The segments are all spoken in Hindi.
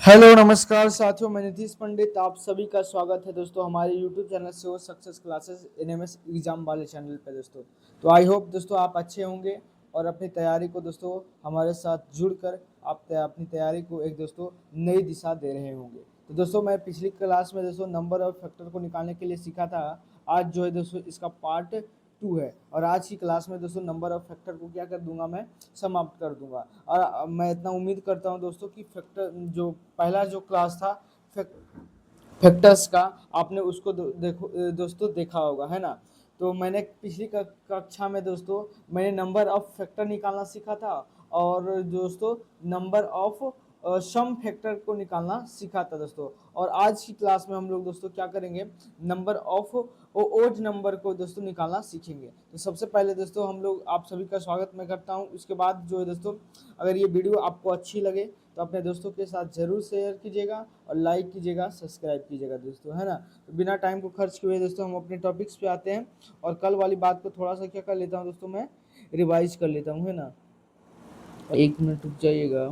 हेलो नमस्कार साथियों, मैं नीतीश पंडित आप सभी का स्वागत है दोस्तों हमारे यूट्यूब चैनल से सक्सेस क्लासेस एनएमएस एग्जाम वाले चैनल पे दोस्तों। तो आई होप दोस्तों आप अच्छे होंगे और अपनी तैयारी को दोस्तों हमारे साथ जुड़कर आप अपनी तैयारी को एक दोस्तों नई दिशा दे रहे होंगे। तो दोस्तों मैं पिछली क्लास में दोस्तों नंबर और फैक्टर को निकालने के लिए सीखा था। आज जो है दोस्तों इसका पार्ट 2 है और आज की क्लास में दोस्तों नंबर और फैक्टर को क्या कर दूंगा, मैं समाप्त कर दूंगा। और मैं इतना उम्मीद करता हूं दोस्तों कि फैक्टर जो पहला जो क्लास था फैक्टर्स का, आपने उसको दोस्तों देखा होगा, है ना। तो मैंने पिछली कक्षा में दोस्तों मैंने नंबर ऑफ फैक्टर निकालना सीखा था और दोस्तों नंबर ऑफ सम फैक्टर को निकालना सीखा था दोस्तों। और आज की क्लास में हम लोग दोस्तों क्या करेंगे, नंबर ऑफ ओड नंबर को दोस्तों निकालना सीखेंगे। तो सबसे पहले दोस्तों हम लोग आप सभी का स्वागत मैं करता हूं। उसके बाद जो है दोस्तों, अगर ये वीडियो आपको अच्छी लगे तो अपने दोस्तों के साथ जरूर शेयर कीजिएगा और लाइक कीजिएगा, सब्सक्राइब कीजिएगा दोस्तों, है ना। तो बिना टाइम को खर्च किए दोस्तों हम अपने टॉपिक्स पे आते हैं और कल वाली बात को थोड़ा सा क्या कर लेता हूँ दोस्तों, मैं रिवाइज कर लेता हूँ, है ना। एक मिनट रुक जाइएगा,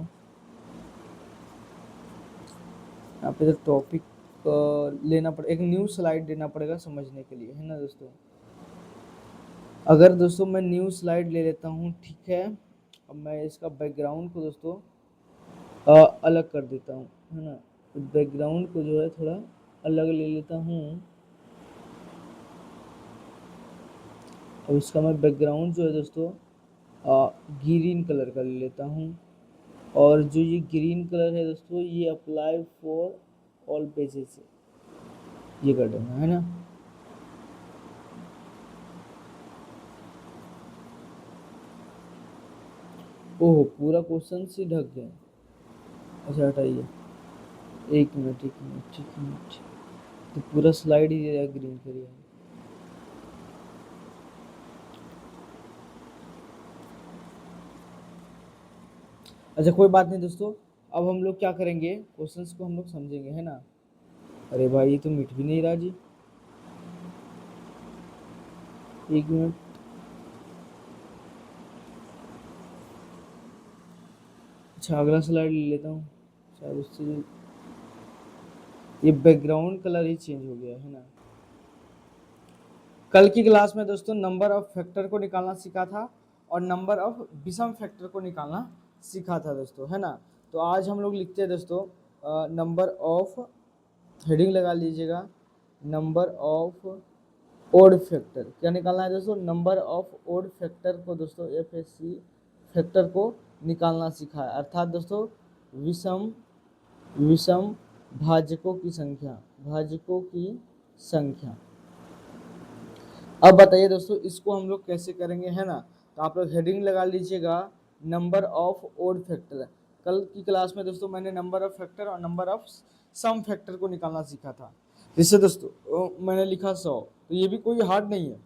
यहाँ पे तो टॉपिक लेना पड़ेगा, एक न्यू स्लाइड देना पड़ेगा समझने के लिए, है ना दोस्तों। अगर दोस्तों मैं न्यू स्लाइड ले लेता हूँ, ठीक है। अब मैं इसका बैकग्राउंड को दोस्तों अलग कर देता हूँ, है ना। तो बैकग्राउंड को जो है थोड़ा अलग ले लेता हूँ। अब इसका मैं बैकग्राउंड जो है दोस्तों ग्रीन कलर का ले लेता हूँ। और जो ये ग्रीन कलर है दोस्तों, ये अप्लाई फॉर ऑल पेजेस से ये कर देना, है ना। ओहो, पूरा क्वेश्चन से ढक गया। अच्छा हटाइए, एक मिनट एक मिनट एक मिनट। तो पूरा स्लाइड ही ग्रीन करिए। अच्छा कोई बात नहीं दोस्तों, अब हम लोग क्या करेंगे, क्वेश्चंस को हम लोग समझेंगे, है ना। अरे भाई ये तो मिट भी नहीं रहा जी, एक मिनट। अच्छा अगला स्लाइड ले लेता हूँ, शायद उससे ये बैकग्राउंड कलर ही चेंज हो गया, है ना। कल की क्लास में दोस्तों नंबर ऑफ फैक्टर को निकालना सीखा था और नंबर ऑफ विषम फैक्टर को निकालना सीखा था दोस्तों, है ना। तो आज हम लोग लिखते हैं दोस्तों नंबर ऑफ, हेडिंग लगा लीजिएगा, नंबर ऑफ ओड फैक्टर। क्या निकालना है दोस्तों, नंबर ऑफ ओड फैक्टर को दोस्तों एफएससी फैक्टर को निकालना सीखा है, अर्थात दोस्तों विषम विषम भाजकों की संख्या, भाजकों की संख्या। अब बताइए दोस्तों इसको हम लोग कैसे करेंगे, है ना। तो आप लोग हेडिंग लगा लीजिएगा, नंबर ऑफ ओड फैक्टर। कल की क्लास में दोस्तों मैंने नंबर ऑफ फैक्टर और नंबर ऑफ सम फैक्टर को निकालना सीखा था। जिससे दोस्तों मैंने लिखा 100, तो ये भी कोई हार्ड नहीं है।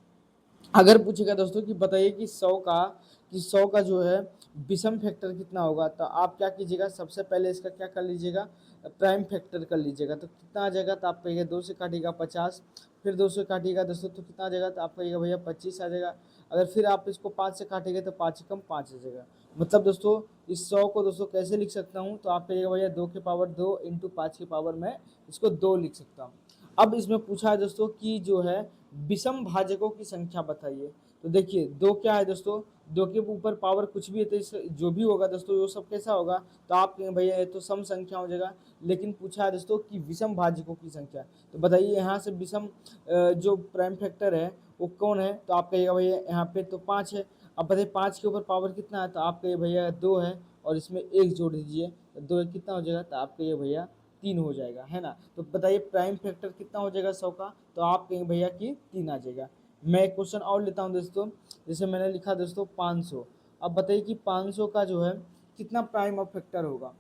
अगर पूछेगा दोस्तों कि बताइए कि 100 का जो है विषम फैक्टर कितना होगा, तो आप क्या कीजिएगा, सबसे पहले इसका क्या कर लीजिएगा, प्राइम फैक्टर कर लीजिएगा। तो कितना आ जाएगा, तो आप कहिएगा 2 से काटिएगा 50, फिर 2 से काटिएगा दोस्तों तो कितना आ जाएगा, तो आप कहिएगा भैया 25 आ जाएगा। अगर फिर आप इसको 5 से काटेंगे तो 5 कम 5 आ जाएगा। मतलब दोस्तों इस 100 को दोस्तों कैसे लिख सकता हूँ, तो आप कहिएगा भैया 2 के पावर 2 इंटू 5 की पावर मैं इसको 2 लिख सकता हूँ। अब इसमें पूछा है दोस्तों कि जो है विषम भाजकों की संख्या बताइए। तो देखिए 2 क्या है दोस्तों, 2 के ऊपर पावर कुछ भी है तो जो भी होगा दोस्तों वो सब कैसा होगा, तो आप कहेंगे भैया ये तो सम संख्या हो जाएगा। लेकिन पूछा है दोस्तों कि विषम भाजकों की संख्या, तो बताइए यहाँ से विषम जो प्राइम फैक्टर है वो कौन है, तो आप कहिएगा भैया यहाँ पे तो 5 है। अब बताइए 5 के ऊपर पावर कितना है, तो आप कहिए भैया 2 है और इसमें 1 जोड़ दीजिए, तो 2 कितना हो जाएगा, तो आप कहिए भैया 3 हो जाएगा, है ना। तो बताइए प्राइम फैक्टर कितना हो जाएगा 100 का, तो आप कहेंगे भैया कि 3 आ जाएगा। मैं एक क्वेश्चन और लेता हूँ दोस्तों, जैसे मैंने लिखा दोस्तों 500। अब बताइए कि 500 का जो है कितना प्राइम ऑफ फैक्टर होगा।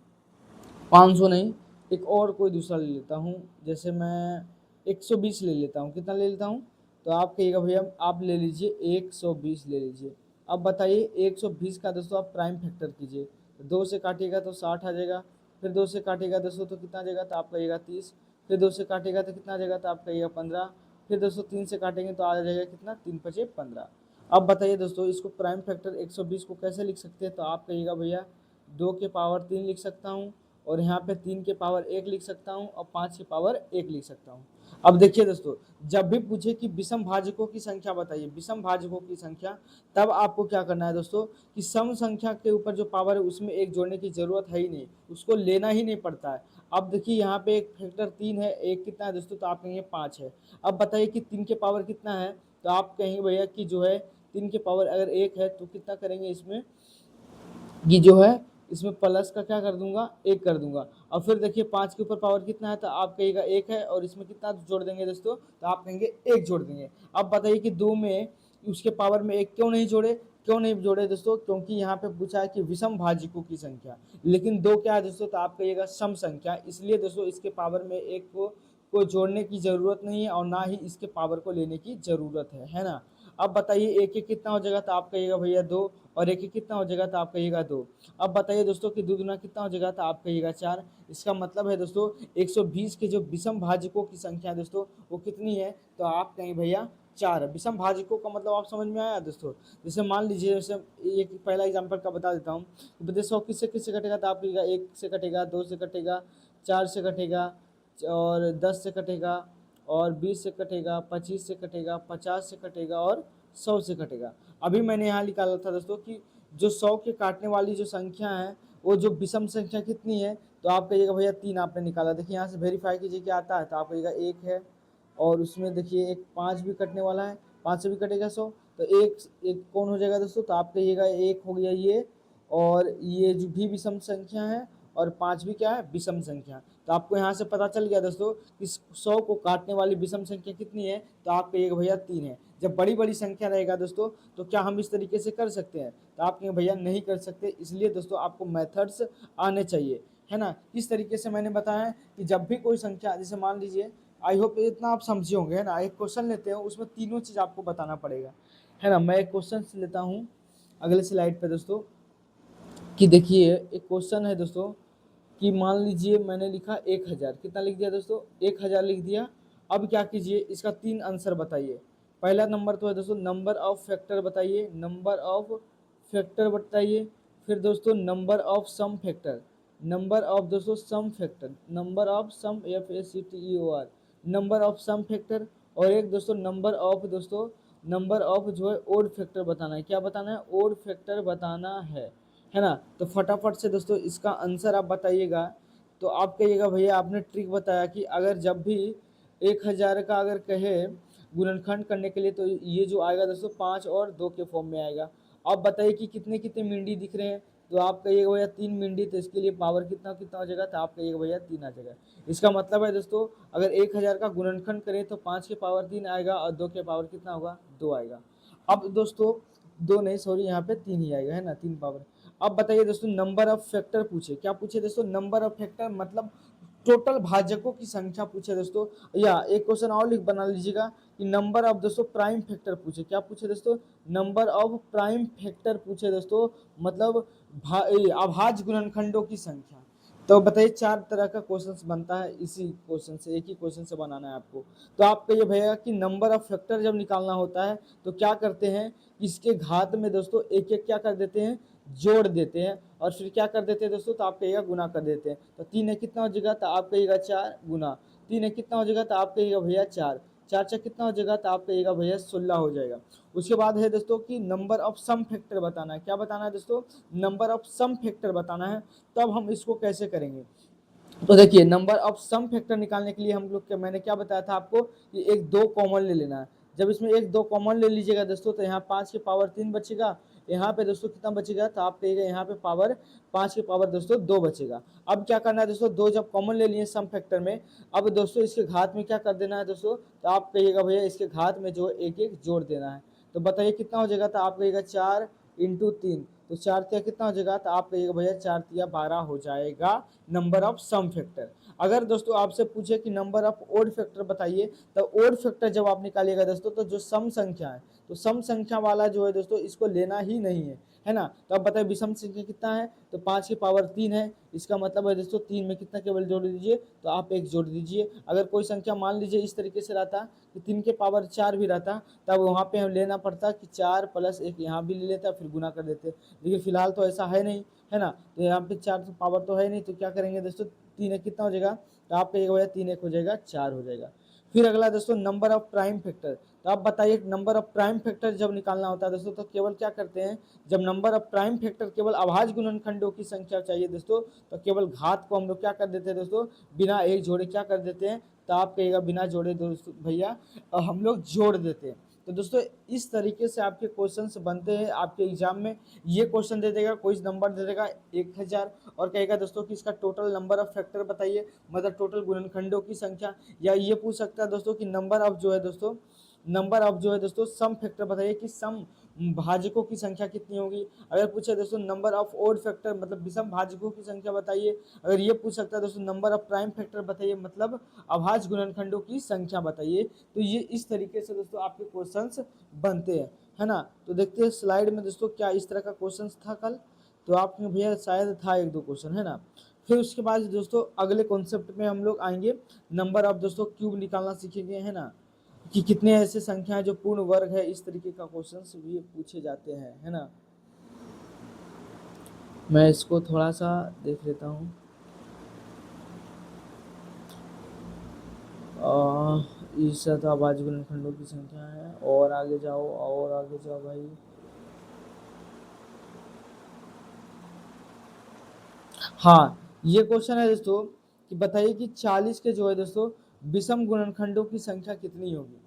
500 नहीं, एक और कोई दूसरा ले लेता हूँ, जैसे मैं 120 ले लेता हूँ। कितना ले लेता हूँ, तो आप कहिएगा भैया आप ले लीजिए 120 ले लीजिए। अब बताइए 120 का दोस्तों आप प्राइम फैक्टर कीजिए, तो 2 से काटिएगा तो 60 आ जाएगा, फिर 2 से काटिएगा दोस्तों तो कितना आ जाएगा, तो आप कहिएगा 30, फिर 2 से काटिएगा तो कितना आ जाएगा, तो आप कहिएगा 15, फिर दोस्तों 3 से काटेंगे तो आ जाएगा कितना, 3 पचे 15। अब बताइए दोस्तों इसको प्राइम फैक्टर 120 को कैसे लिख सकते हैं, तो आप कहिएगा भैया 2 के पावर 3 लिख सकता हूँ और यहाँ पे 3 के पावर 1 लिख सकता हूँ और 5 के पावर 1 लिख सकता हूँ। अब देखिए दोस्तों, जब भी पूछे कि विषम भाजकों की संख्या बताइए, विषम भाजकों की संख्या, तब आपको क्या करना है दोस्तों कि सम संख्या के ऊपर जो पावर है उसमें 1 जोड़ने की जरूरत है ही नहीं, उसको लेना ही नहीं पड़ता है। अब देखिए यहाँ पे एक फैक्टर 3 है, एक कितना है दोस्तों, तो आप कहेंगे 5 है। अब बताइए कि 3 के पावर कितना है, तो आप कहेंगे भैया कि जो है 3 के पावर अगर 1 है तो कितना करेंगे इसमें, ये जो है इसमें प्लस का क्या कर दूंगा, 1 कर दूंगा। और फिर देखिए 5 के ऊपर पावर कितना है, तो आप कहिएगा 1 है, और इसमें कितना जोड़ देंगे दोस्तों, तो आप कहेंगे 1 जोड़ देंगे। अब बताइए कि 2 में उसके पावर में 1 क्यों नहीं जोड़े, क्यों नहीं जोड़े दोस्तों, क्योंकि यहाँ पे पूछा है कि विषम भाजकों की संख्या, लेकिन 2 क्या है दोस्तों, तो आप कहिएगा सम संख्या, इसलिए दोस्तों इसके पावर में 1 को जोड़ने की जरूरत नहीं है और ना ही इसके पावर को लेने की जरूरत है ना। अब बताइए 1 1 कितना हो जाएगा, तो आप कहिएगा भैया 2, और 1 1 कितना हो जाएगा, तो आप कहिएगा 2। अब बताइए दोस्तों कि 2 दूना कितना हो जाएगा, तो आप कहिएगा 4। इसका मतलब है दोस्तों 120 के जो विषम भाजकों की संख्या है दोस्तों वो कितनी है, तो आप कहें भैया 4 है। विषम भाजकों का मतलब आप समझ में आया दोस्तों। जैसे मान लीजिए, जैसे एक पहला एग्जांपल का बता देता हूँ, तो 100 किससे किससे कटेगा, तो आप कहिएगा 1 से कटेगा, 2 से कटेगा, 4 से कटेगा, और 10 से कटेगा, और 20 से कटेगा, 25 से कटेगा, 50 से कटेगा, और 100 से कटेगा। अभी मैंने यहाँ निकाला था दोस्तों कि जो 100 के काटने वाली जो संख्या है वो जो विषम संख्या कितनी है, तो आप कहिएगा भैया 3 आपने निकाला। देखिए यहाँ से वेरीफाई कीजिए क्या आता है, तो आप कहिएगा 1 है, और उसमें देखिए एक 5 भी कटने वाला है, 5 से भी कटेगा 100, तो एक एक कौन हो जाएगा दोस्तों, तो आप कहिएगा 1 हो गया ये, और ये जो भी विषम संख्या है, और 5 भी क्या है, विषम संख्या। तो आपको यहाँ से पता चल गया दोस्तों कि 100 को काटने वाली विषम संख्या कितनी है, तो आप कहिएगा भैया 3 है। जब बड़ी बड़ी संख्या रहेगा दोस्तों तो क्या हम इस तरीके से कर सकते हैं, तो आप कहेंगे भैया नहीं कर सकते। इसलिए दोस्तों आपको मेथड्स आने चाहिए, है ना। किस तरीके से मैंने बताया है कि जब भी कोई संख्या, जैसे मान लीजिए, आई होप इतना आप समझे होंगे, है ना। एक क्वेश्चन लेते हैं, उसमें तीनों चीज़ आपको बताना पड़ेगा, है ना। मैं एक क्वेश्चन लेता हूँ अगले स्लाइड पे दोस्तों, कि देखिए एक क्वेश्चन है दोस्तों कि मान लीजिए मैंने लिखा 1000, कितना लिख दिया दोस्तों, 1000 लिख दिया। अब क्या कीजिए, इसका 3 आंसर बताइए। पहला नंबर तो है दोस्तों नंबर ऑफ फैक्टर बताइए, नंबर ऑफ फैक्टर बताइए। फिर दोस्तों number of sum factor, number of दोस्तों sum factor, number of sum FACTER, number of sum factor. और एक दोस्तों नंबर ऑफ दोस्तों, नंबर ऑफ जो है ओड फैक्टर बताना है। क्या बताना है, ओड फैक्टर बताना है ना। तो फटाफट से दोस्तों इसका आंसर आप बताइएगा। तो आप कहिएगा भैया आपने ट्रिक बताया कि अगर जब भी 1000 का अगर कहे गुणनखंड करने के लिए, तो ये जो आएगा दोस्तों 5 और 2 के फॉर्म में आएगा। अब बताइए कि कितने कितने मिंडी दिख रहे हैं, तो आप कहिएगा भैया 3 मिंडी, तो इसके लिए पावर कितना कितना हो जाएगा, तो आप कहिएगा भैया 3 आ जाएगा। इसका मतलब है दोस्तों अगर 1000 का गुणनखंड करें तो 5 के पावर 3 आएगा, और 2 के पावर कितना होगा, 2 आएगा। अब दोस्तों 2 नहीं, सॉरी, यहाँ पे 3 ही आएगा, है ना, 3 पावर। अब बताइए दोस्तों नंबर ऑफ फैक्टर पूछे, क्या पूछे दोस्तों, नंबर ऑफ फैक्टर मतलब टोटल भाजकों की संख्या पूछे दोस्तों। या एक क्वेश्चन और लिख बना लीजिएगा कि नंबर ऑफ दोस्तों प्राइम फैक्टर पूछे। क्या पूछे दोस्तों, नंबर ऑफ प्राइम फैक्टर पूछे दोस्तों, मतलब अभाज्य गुणनखंडों की संख्या। तो बताइए 4 तरह का क्वेश्चन बनता है इसी क्वेश्चन से, एक ही क्वेश्चन से बनाना है आपको। तो आप कहिए भैया कि नंबर ऑफ फैक्टर जब निकालना होता है तो क्या करते हैं, इसके घात में दोस्तों एक एक क्या कर देते हैं, जोड़ देते हैं, और फिर क्या कर देते हैं दोस्तों, तो आप कहिएगा गुना कर देते हैं। तो 3 है कितना हो जाएगा, तो आप कहिएगा 4 गुना 3 है कितना हो जाएगा, तो आप कहिएगा भैया 4, 4 4 कितना हो जाएगा, तो आप कहिएगा भैया 16 हो जाएगा। उसके बाद है दोस्तों कि नंबर ऑफ सम फैक्टर बताना है। क्या बताना है दोस्तों, नंबर ऑफ सम फैक्टर बताना है। तब हम इसको कैसे करेंगे, तो देखिए नंबर ऑफ सम फैक्टर निकालने के लिए हम लोग मैंने क्या बताया था आपको कि एक 2 कॉमन ले लेना है। जब इसमें एक 2 कॉमन ले लीजिएगा दोस्तों, तो यहाँ 5 के पावर 3 बचेगा, यहाँ पे दोस्तों कितना बचेगा, तो आप कहिएगा यहाँ पे पावर 5 के पावर दोस्तों 2 बचेगा। अब क्या करना है दोस्तों, 2 जब कॉमन ले लिए सम फैक्टर में, अब दोस्तों इसके घात में क्या कर देना है दोस्तों, तो आप कहिएगा भैया इसके घात में जो एक एक जोड़ देना है। तो बताइए कितना हो जाएगा, तो आप कहिएगा 4 इंटू 3, तो 4 तिया कितना हो जाएगा, तो आप कहिएगा भैया 4 तिया 12 हो जाएगा नंबर ऑफ सम फैक्टर। अगर दोस्तों आपसे पूछे कि नंबर ऑफ ओड फैक्टर बताइए, तो ओड फैक्टर जब आप निकालिएगा दोस्तों, तो जो सम संख्या है, तो सम संख्या वाला जो है दोस्तों इसको लेना ही नहीं है ना। तो अब बताइए विषम संख्या कितना है, तो 5 की पावर 3 है। इसका मतलब है दोस्तों 3 में कितना केवल जोड़ दीजिए, तो आप 1 जोड़ दीजिए। अगर कोई संख्या मान लीजिए इस तरीके से रहता कि 3 के पावर 4 भी रहता, तब वहाँ पे हम लेना पड़ता कि 4 प्लस 1 यहाँ भी ले लेता, फिर गुना कर देते। लेकिन फिलहाल तो ऐसा है नहीं, है ना। तो यहाँ पे 4 तो पावर तो है नहीं, तो क्या करेंगे दोस्तों, 3 एक कितना हो जाएगा, तो आप कहिएगा भैया 3 एक हो जाएगा 4 हो जाएगा। फिर अगला दोस्तों नंबर ऑफ प्राइम फैक्टर। तो आप बताइए नंबर ऑफ प्राइम फैक्टर जब निकालना होता है दोस्तों तो केवल क्या करते हैं, जब नंबर ऑफ प्राइम फैक्टर केवल अभाज्य गुणनखंडों की संख्या चाहिए दोस्तों, तो केवल घात को हम लोग क्या कर देते हैं दोस्तों, बिना एक जोड़े क्या कर देते हैं, तो आप कहिएगा बिना जोड़े दोस्तों भैया हम लोग जोड़ देते हैं। तो दोस्तों इस तरीके से आपके क्वेश्चंस बनते हैं आपके एग्जाम में। ये क्वेश्चन दे देगा, कोई नंबर दे देगा 1000 और कहेगा दोस्तों कि इसका टोटल नंबर ऑफ फैक्टर बताइए, मतलब टोटल गुणनखंडों की संख्या। या ये पूछ सकता है दोस्तों कि नंबर ऑफ जो है दोस्तों, नंबर ऑफ जो है दोस्तों सम फैक्टर बताइए कि सम भाजकों की संख्या कितनी होगी। अगर पूछे दोस्तों नंबर ऑफ ओड फैक्टर मतलब विषम भाजकों की संख्या बताइए। अगर ये पूछ सकता है दोस्तों नंबर ऑफ प्राइम फैक्टर बताइए मतलब अभाज्य गुणनखंडों की संख्या बताइए। तो ये इस तरीके से दोस्तों आपके क्वेश्चंस बनते हैं, है ना। तो देखते हैं स्लाइड में दोस्तों क्या इस तरह का क्वेश्चन था कल, तो आपने भैया शायद था 1-2 क्वेश्चन, है ना। फिर उसके बाद दोस्तों अगले कॉन्सेप्ट में हम लोग आएंगे, नंबर ऑफ दोस्तों क्यूब निकालना सीखेंगे, है ना, कि कितने ऐसे संख्या है जो पूर्ण वर्ग है। इस तरीके का क्वेश्चंस भी पूछे जाते हैं, है ना। मैं इसको थोड़ा सा देख लेता हूँ। ईसा तो अभाज्य गुणनखंडों की संख्या है, और आगे जाओ और आगे जाओ भाई। हाँ ये क्वेश्चन है दोस्तों कि बताइए कि 40 के जो है दोस्तों विषम गुणनखंडों की संख्या कितनी होगी।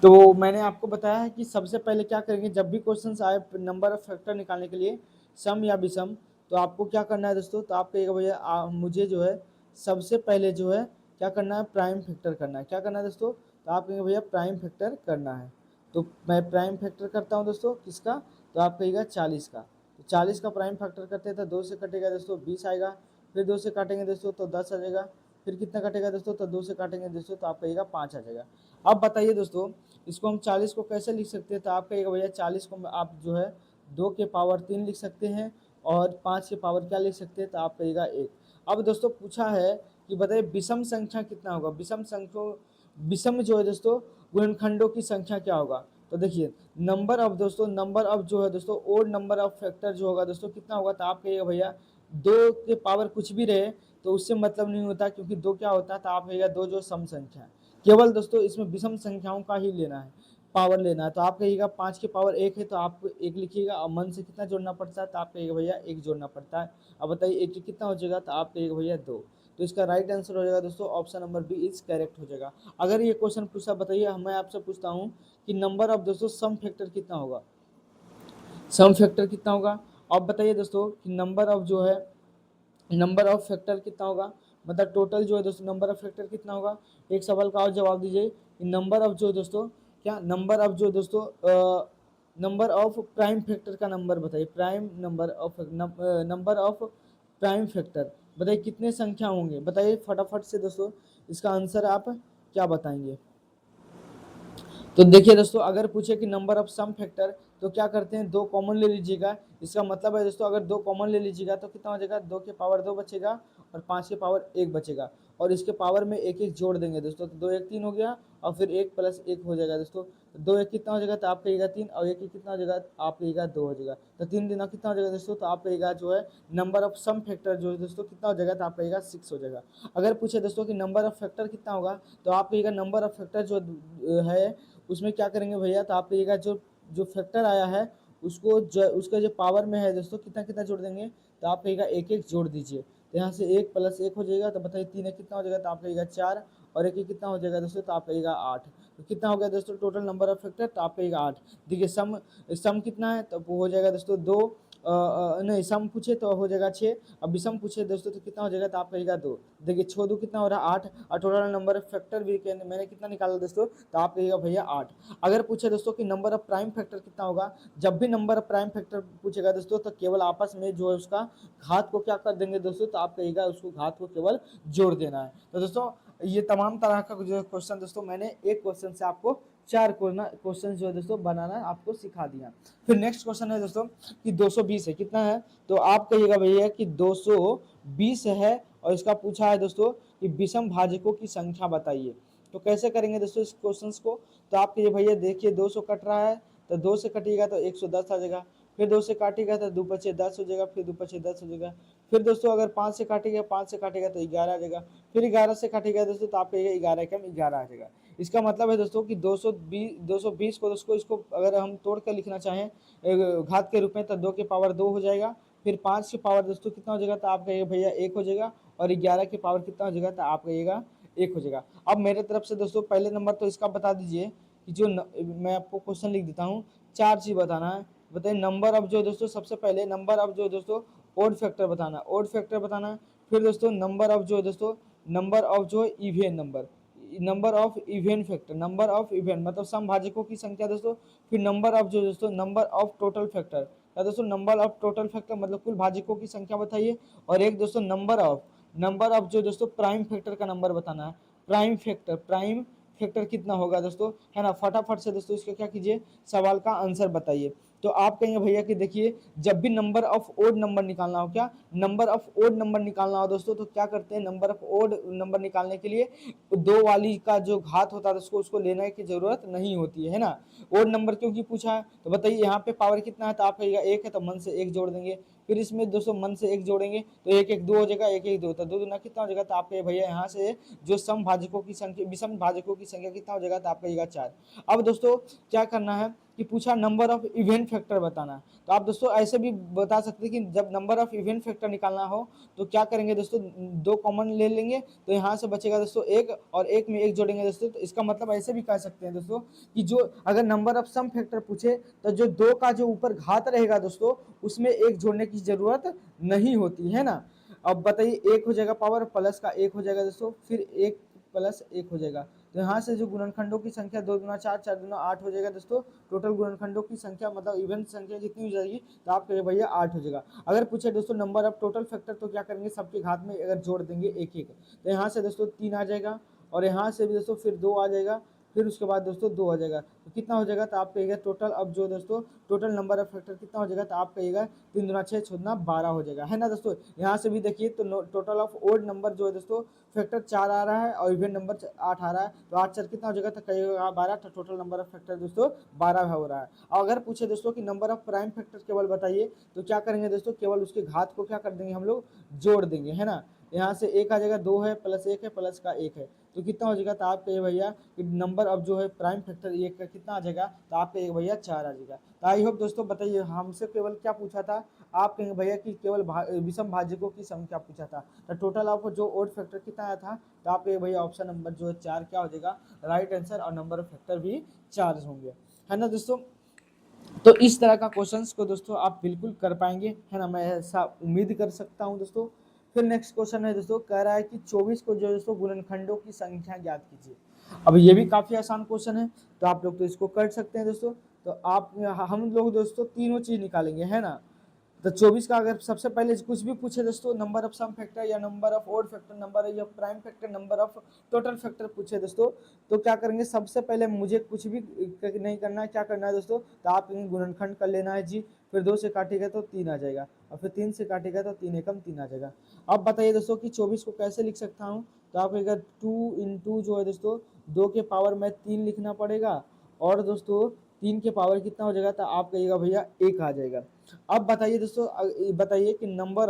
तो मैंने आपको बताया है कि सबसे पहले क्या करेंगे, जब भी क्वेश्चन आए नंबर ऑफ फैक्टर निकालने के लिए सम या विषम, तो आपको क्या करना है दोस्तों, तो आप कहिएगा भैया मुझे जो है सबसे पहले जो है क्या करना है, प्राइम फैक्टर करना है। क्या करना है दोस्तों, तो आप कहेंगे भैया प्राइम फैक्टर करना है। तो मैं प्राइम फैक्टर करता हूँ दोस्तों किसका, तो आप कहिएगा 40 का। तो 40 का प्राइम फैक्टर करते हैं तो 2 से कटेगा दोस्तों 20 आएगा, फिर 2 से काटेंगे दोस्तों तो 10 आ जाएगा, फिर कितना कटेगा दोस्तों, तो 2 से काटेंगे दोस्तों तो आप कहिएगा 5 आ जाएगा। अब बताइए दोस्तों इसको हम 40 को कैसे लिख सकते हैं, तो आप कहिएगा भैया 40 को आप जो है 2 के पावर 3 लिख सकते हैं और 5 के पावर क्या लिख सकते हैं, तो आप कहिएगा 1। अब दोस्तों पूछा है कि बताइए विषम संख्या कितना होगा, विषम संख्या विषम जो है दोस्तों गुणनखंडों की संख्या क्या होगा। तो देखिए नंबर ऑफ दोस्तों, नंबर ऑफ जो है दोस्तों ओड नंबर ऑफ फैक्टर जो होगा दोस्तों कितना होगा, तो आप कहिएगा भैया 2 के पावर कुछ भी रहे तो उससे मतलब नहीं होता, क्योंकि 2 क्या होता है, तो आप कहिएगा 2 जो सम संख्या है। केवल दोस्तों इसमें विषम संख्याओं का ही लेना है, पावर लेना है। तो आप कहिएगा 5 के पावर 1 है तो आप 1 लिखिएगा, और मन से कितना जोड़ना पड़ता है, तो आप कहिएगा भैया 1 जोड़ना पड़ता है। अब बताइए 1 कितना हो जाएगा, तो आप कहिएगा भैया 2। तो इसका राइट आंसर हो जाएगा दोस्तों option number B is correct हो जाएगा। अगर ये क्वेश्चन पूछा, बताइए मैं आपसे पूछता हूँ कि नंबर ऑफ दोस्तों सम फैक्टर कितना होगा, सम फैक्टर कितना होगा। अब बताइए दोस्तों कि नंबर ऑफ जो है नंबर ऑफ फैक्टर कितना होगा, मतलब टोटल जो है दोस्तों नंबर ऑफ फैक्टर कितना होगा। एक सवाल का और जवाब दीजिए कि नंबर ऑफ जो है दोस्तों क्या, नंबर ऑफ जो है दोस्तों नंबर ऑफ प्राइम फैक्टर का नंबर बताइए, prime number of number of prime factor बताइए कितने संख्या होंगे, बताइए फटाफट से दोस्तों इसका आंसर आप क्या बताएंगे। तो देखिए दोस्तों अगर पूछे कि नंबर ऑफ सम फैक्टर तो क्या करते हैं, 2 कॉमन ले लीजिएगा। इसका मतलब है दोस्तों अगर 2 कॉमन ले लीजिएगा तो कितना हो जाएगा, 2 के पावर 2 बचेगा और 5 के पावर 1 बचेगा, और इसके पावर में 1 जोड़ देंगे दोस्तों, तो 2 1 3 हो गया, और फिर 1 + 1 हो जाएगा दोस्तों। तो 2 1 कितना हो जाएगा, तो आप कहिएगा 3, और 1 1 कितना हो जाएगा, आप कहिएगा 2 हो जाएगा। तो 3 दिन कितना हो जाएगा दोस्तों, तो आप कहिएगा जो है नंबर ऑफ सम फैक्टर जो है दोस्तों कितना हो जाएगा, तो आप कहिएगा 6 हो जाएगा। अगर पूछे दोस्तों कि नंबर ऑफ फैक्टर कितना होगा, तो आप कहिएगा नंबर ऑफ फैक्टर जो है उसमें क्या करेंगे भैया, तो आप कहिएगा जो जो फैक्टर आया है उसको उसका जो पावर में है दोस्तों कितना कितना जोड़ देंगे, तो आप कहिएगा 1 1 जोड़ दीजिए। तो यहाँ से 1 + 1 हो जाएगा, तो बताइए 3 1 कितना हो जाएगा, तो आप कहिएगा 4, और 1 1 कितना हो जाएगा दोस्तों, तो आप कहिएगा 8। तो कितना हो गया दोस्तों टोटल नंबर ऑफ फैक्टर, तो आप कहिएगा 8। देखिए सम सम कितना है, तो वो हो जाएगा दोस्तों 2, नहीं सम पूछे तो हो जाएगा 6, अब विषम पूछे दोस्तों तो कितना हो जाएगा, तो आप कहिएगा 2। देखिए 6 2 कितना हो रहा है 8, और टोटल नंबर ऑफ फैक्टर भी मैंने कितना निकाला दोस्तों, तो आप कहिएगा भैया 8। अगर पूछे दोस्तों कि नंबर ऑफ प्राइम फैक्टर कितना होगा, जब भी नंबर ऑफ प्राइम फैक्टर पूछेगा दोस्तों तो केवल आपस में जो है उसका घात को क्या कर देंगे दोस्तों, तो आप कहिएगा उसको घात को केवल जोड़ देना है। तो दोस्तों ये तमाम तरह का जो क्वेश्चन दोस्तों मैंने एक क्वेश्चन से आपको 4 क्वेश्चन जो है दोस्तों बनाना आपको सिखा दिया। फिर नेक्स्ट क्वेश्चन है दोस्तों कि 220 है, कितना है, तो आप कहिएगा भैया कि 220 है, और इसका पूछा है दोस्तों कि विषम भाजकों की संख्या बताइए। तो कैसे करेंगे दोस्तों इस क्वेश्चंस को, तो आप कहिए भैया देखिए 200 कट रहा है, तो 2 से कटिएगा तो 110 आ जाएगा, फिर 2 से काटेगा तो 2 पचे 10 हो जाएगा, फिर 2 पचे 10 हो जाएगा। फिर दोस्तों अगर 5 से काटेगा, 5 से काटेगा तो 11 आ जाएगा। फिर 11 से काटेगा दोस्तों तो आपका 11 एकम 11 आ जाएगा। इसका मतलब है दोस्तों कि 220 को दोस्तों इसको अगर हम तोड़ कर लिखना चाहें घात के रूप में तो 2 की पावर 2 हो जाएगा। फिर 5 की पावर दोस्तों कितना हो जाएगा तो आपका ये भैया 1 हो जाएगा, और 11 की पावर कितना हो जाएगा तो आपका ये 1 हो जाएगा। अब मेरे तरफ से दोस्तों पहले नंबर तो इसका बता दीजिए कि जो मैं आपको क्वेश्चन लिख देता हूँ, 4 चीज बताना है। बताइए नंबर ऑफ जो है दोस्तों, सबसे पहले नंबर ऑफ जो है दोस्तों ओड फैक्टर बताना, ओड फैक्टर बताना है। फिर दोस्तों नंबर ऑफ जो है दोस्तों, नंबर ऑफ जो है even number, number of even factor, number of even मतलब समभाजकों की संख्या दोस्तों। फिर नंबर ऑफ जो है दोस्तों, नंबर ऑफ टोटल फैक्टर या दोस्तों नंबर ऑफ टोटल फैक्टर मतलब कुल भाजकों की संख्या बताइए। और एक दोस्तों नंबर ऑफ जो दोस्तों प्राइम फैक्टर का नंबर बताना है। प्राइम फैक्टर कितना होगा दोस्तों, है ना। फटाफट से दोस्तों इसका क्या कीजिए, सवाल का आंसर बताइए। तो आप कहेंगे भैया कि देखिए जब भी नंबर ऑफ ओड नंबर निकालना हो, क्या नंबर ऑफ ओड नंबर निकालना हो दोस्तों, तो क्या करते हैं, नंबर ऑफ ओड नंबर निकालने के लिए 2 वाली का जो घात होता है उसको लेने की जरूरत नहीं होती है ना। ओड नंबर क्योंकि पूछा है तो बताइए यहाँ पे पावर कितना है तो आप कहिएगा 1 है तो मन से 1 जोड़ देंगे। फिर इसमें दोस्तों मन से 1 जोड़ेंगे तो 1 1 2 हो जाएगा, 1 1 2 तो 2 दूना कितना हो जाएगा तो आपके भैया यहाँ से जो सम भाजकों की संख्या विषम भाजकों की संख्या कितना हो जाएगा तो आपका ये 4। अब दोस्तों क्या करना है कि पूछा नंबर ऑफ इवेंट फैक्टर बताना है, तो आप दोस्तों ऐसे भी बता सकते हैं कि जब नंबर ऑफ इवेंट फैक्टर निकालना हो तो क्या करेंगे दोस्तों, 2 कॉमन ले लेंगे तो यहाँ से बचेगा दोस्तों 1 और 1 में 1 जोड़ेंगे दोस्तों। तो इसका मतलब ऐसे भी कह सकते हैं दोस्तों कि जो अगर नंबर ऑफ सम फैक्टर पूछे तो जो 2 का जो ऊपर घात रहेगा दोस्तों उसमें 1 जोड़ने की जरूरत नहीं होती है ना। अब बताइए 1 हो जाएगा पावर प्लस का 1 हो जाएगा दोस्तों, फिर 1 प्लस 1 हो जाएगा। तो यहाँ से जो गुणनखंडों की संख्या 2 गुना 4 4 गुना 8 हो जाएगा दोस्तों। टोटल गुणनखंडों की संख्या मतलब इवेंट संख्या जितनी हो जाएगी तो आप कहिए भैया 8 हो जाएगा। अगर पूछे दोस्तों नंबर ऑफ टोटल फैक्टर तो क्या करेंगे, सबके घात में अगर जोड़ देंगे 1 1 तो यहाँ से दोस्तों 3 आ जाएगा, और यहाँ से भी दोस्तों फिर 2 आ जाएगा, फिर उसके बाद दोस्तों 2 आ जाएगा। तो कितना हो जाएगा तो आप कहिएगा टोटल, अब जो दोस्तों टोटल नंबर ऑफ फैक्टर कितना हो जाएगा तो आप कहिएगा 3 दूना 6 6 दूना 12 हो जाएगा, है ना दोस्तों। यहाँ से भी देखिए तो टोटल ऑफ ओड नंबर जो है दोस्तों फैक्टर 4 आ रहा है और इवेंट नंबर 8 आ रहा है, तो 8 4 कितना हो जाएगा तो कहिएगा 12, तो टोटल नंबर ऑफ फैक्टर दोस्तों 12 हो रहा है। और अगर पूछे दोस्तों कि नंबर ऑफ प्राइम फैक्टर केवल बताइए तो क्या करेंगे दोस्तों, केवल उसके घात को क्या कर देंगे हम लोग, जोड़ देंगे, है ना। यहाँ से 1 आ जाएगा, 2 है प्लस 1 है प्लस का 1 है, तो कितना हो जाएगा तो आप कहिए भैया कि नंबर अब जो है प्राइम फैक्टर 1 का कितना आ जाएगा तो आप कहिए भैया 4 आ जाएगा। तो आई होप दोस्तों बताइए हमसे केवल क्या पूछा था, आप कहेंगे भैया कि केवल विषम भाजकों की संख्या पूछा था, तो टोटल आपको जो ओड फैक्टर कितना आया था तो आप कहिए भैया ऑप्शन नंबर जो है 4 क्या हो जाएगा राइट आंसर, और नंबर ऑफ फैक्टर भी 4 होंगे, है ना दोस्तों। तो इस तरह का क्वेश्चंस को दोस्तों आप बिल्कुल कर पाएंगे, है ना, मैं ऐसा उम्मीद कर सकता हूं दोस्तों। फिर नेक्स्ट क्वेश्चन है दोस्तों, कह रहा है कि 24 को जो दोस्तों गुणनखंडों की संख्या ज्ञात कीजिए। अब ये भी काफी आसान क्वेश्चन है, तो आप लोग तो इसको कर सकते हैं दोस्तों। तो आप हम लोग दोस्तों तीनों चीज निकालेंगे, है ना। तो 24 का अगर सबसे पहले कुछ भी पूछे दोस्तों, नंबर ऑफ सम फैक्टर या number of odd factor, number या prime factor, number of total factor पूछे दोस्तों, तो क्या करेंगे, सबसे पहले मुझे कुछ भी नहीं करना है, क्या करना है दोस्तों, तो आप गुणनखंड कर लेना है जी। फिर 2 से काटेगा तो 3 आ जाएगा, और फिर 3 से काटेगा तो 3 एकम 3 आ जाएगा। अब बताइए दोस्तों कि 24 को कैसे लिख सकता हूँ, तो आप अगर 2 इंटू जो है दोस्तों 2 के पावर में 3 लिखना पड़ेगा, और दोस्तों 3 के पावर कितना हो जाएगा तो आप कहिएगा भैया 1 आ जाएगा। अब बताइए दोस्तों बताइए कि नंबर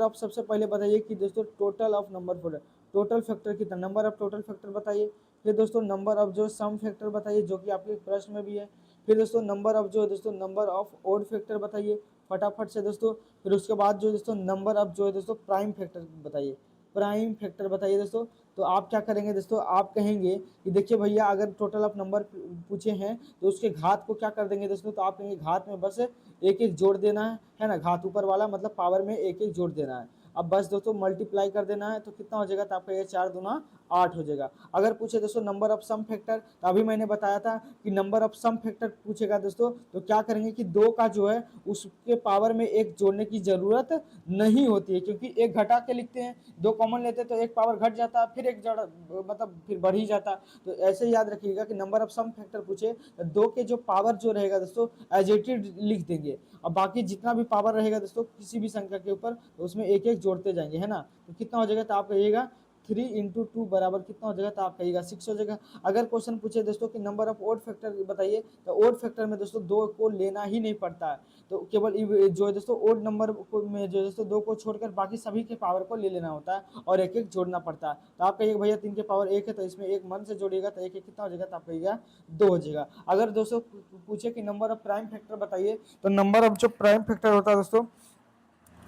ऑफ सबसे पहले बताइए कि दोस्तों total of number total factor कितना, नंबर ऑफ टोटल फैक्टर बताइए। फिर दोस्तों नंबर ऑफ जो सम फैक्टर बताइए जो कि आपके प्रश्न में भी है। फिर दोस्तों नंबर ऑफ जो है दोस्तों नंबर ऑफ ओड फैक्टर बताइए फटाफट से दोस्तों। फिर उसके बाद जो दोस्तों नंबर ऑफ जो है दोस्तों प्राइम फैक्टर बताइए, प्राइम फैक्टर बताइए दोस्तों। तो आप क्या करेंगे दोस्तों, आप कहेंगे कि देखिए भैया अगर टोटल ऑफ नंबर पूछे हैं तो उसके घात को क्या कर देंगे दोस्तों, तो आप कहेंगे घात में बस 1 1 जोड़ देना है ना, घात ऊपर वाला मतलब पावर में 1 1 जोड़ देना है। अब बस दोस्तों मल्टीप्लाई कर देना है, तो कितना हो जाएगा तो आपका ये 4 दूना 8 हो जाएगा। अगर पूछे दोस्तों नंबर ऑफ सम फैक्टर, तो अभी मैंने बताया था कि नंबर ऑफ सम फैक्टर पूछेगा दोस्तों तो क्या करेंगे कि 2 का जो है उसके पावर में 1 जोड़ने की जरूरत नहीं होती है, क्योंकि 1 घटा के लिखते हैं, 2 कॉमन लेते हैं तो 1 पावर घट जाता है, फिर 1 जड़ मतलब फिर बढ़ ही जाता। तो ऐसे याद रखिएगा कि नंबर ऑफ सम फैक्टर पूछे तो 2 के जो पावर जो रहेगा दोस्तों एज इट इज लिख देंगे, और बाकी जितना भी पावर रहेगा दोस्तों किसी भी संख्या के ऊपर तो उसमें 1 1 जोड़ते जाएंगे, है ना। तो कितना हो जाएगा तो आप कहिएगा 3 इंटू 2 बराबर कितना हो जाएगा, तो आप कहिएगा 6 हो जाएगा। अगर क्वेश्चन पूछे दोस्तों कि नंबर ऑफ ओड फैक्टर बताइए, तो ओड फैक्टर में दोस्तों 2 को लेना ही नहीं पड़ता है, तो केवल जो है दोस्तों ओड नंबर में जो है दोस्तों 2 को छोड़कर बाकी सभी के पावर को ले लेना होता है और एक एक जोड़ना पड़ता है। तो आप कहिएगा भैया 3 के पावर 1 है, तो इसमें एक मन से जोड़िएगा तो एक एक कितना हो जाएगा, तो आप कहिएगा 2 हो जाएगा। अगर दोस्तों पूछे कि नंबर ऑफ प्राइम फैक्टर बताइए, तो नंबर ऑफ जो प्राइम फैक्टर होता है दोस्तों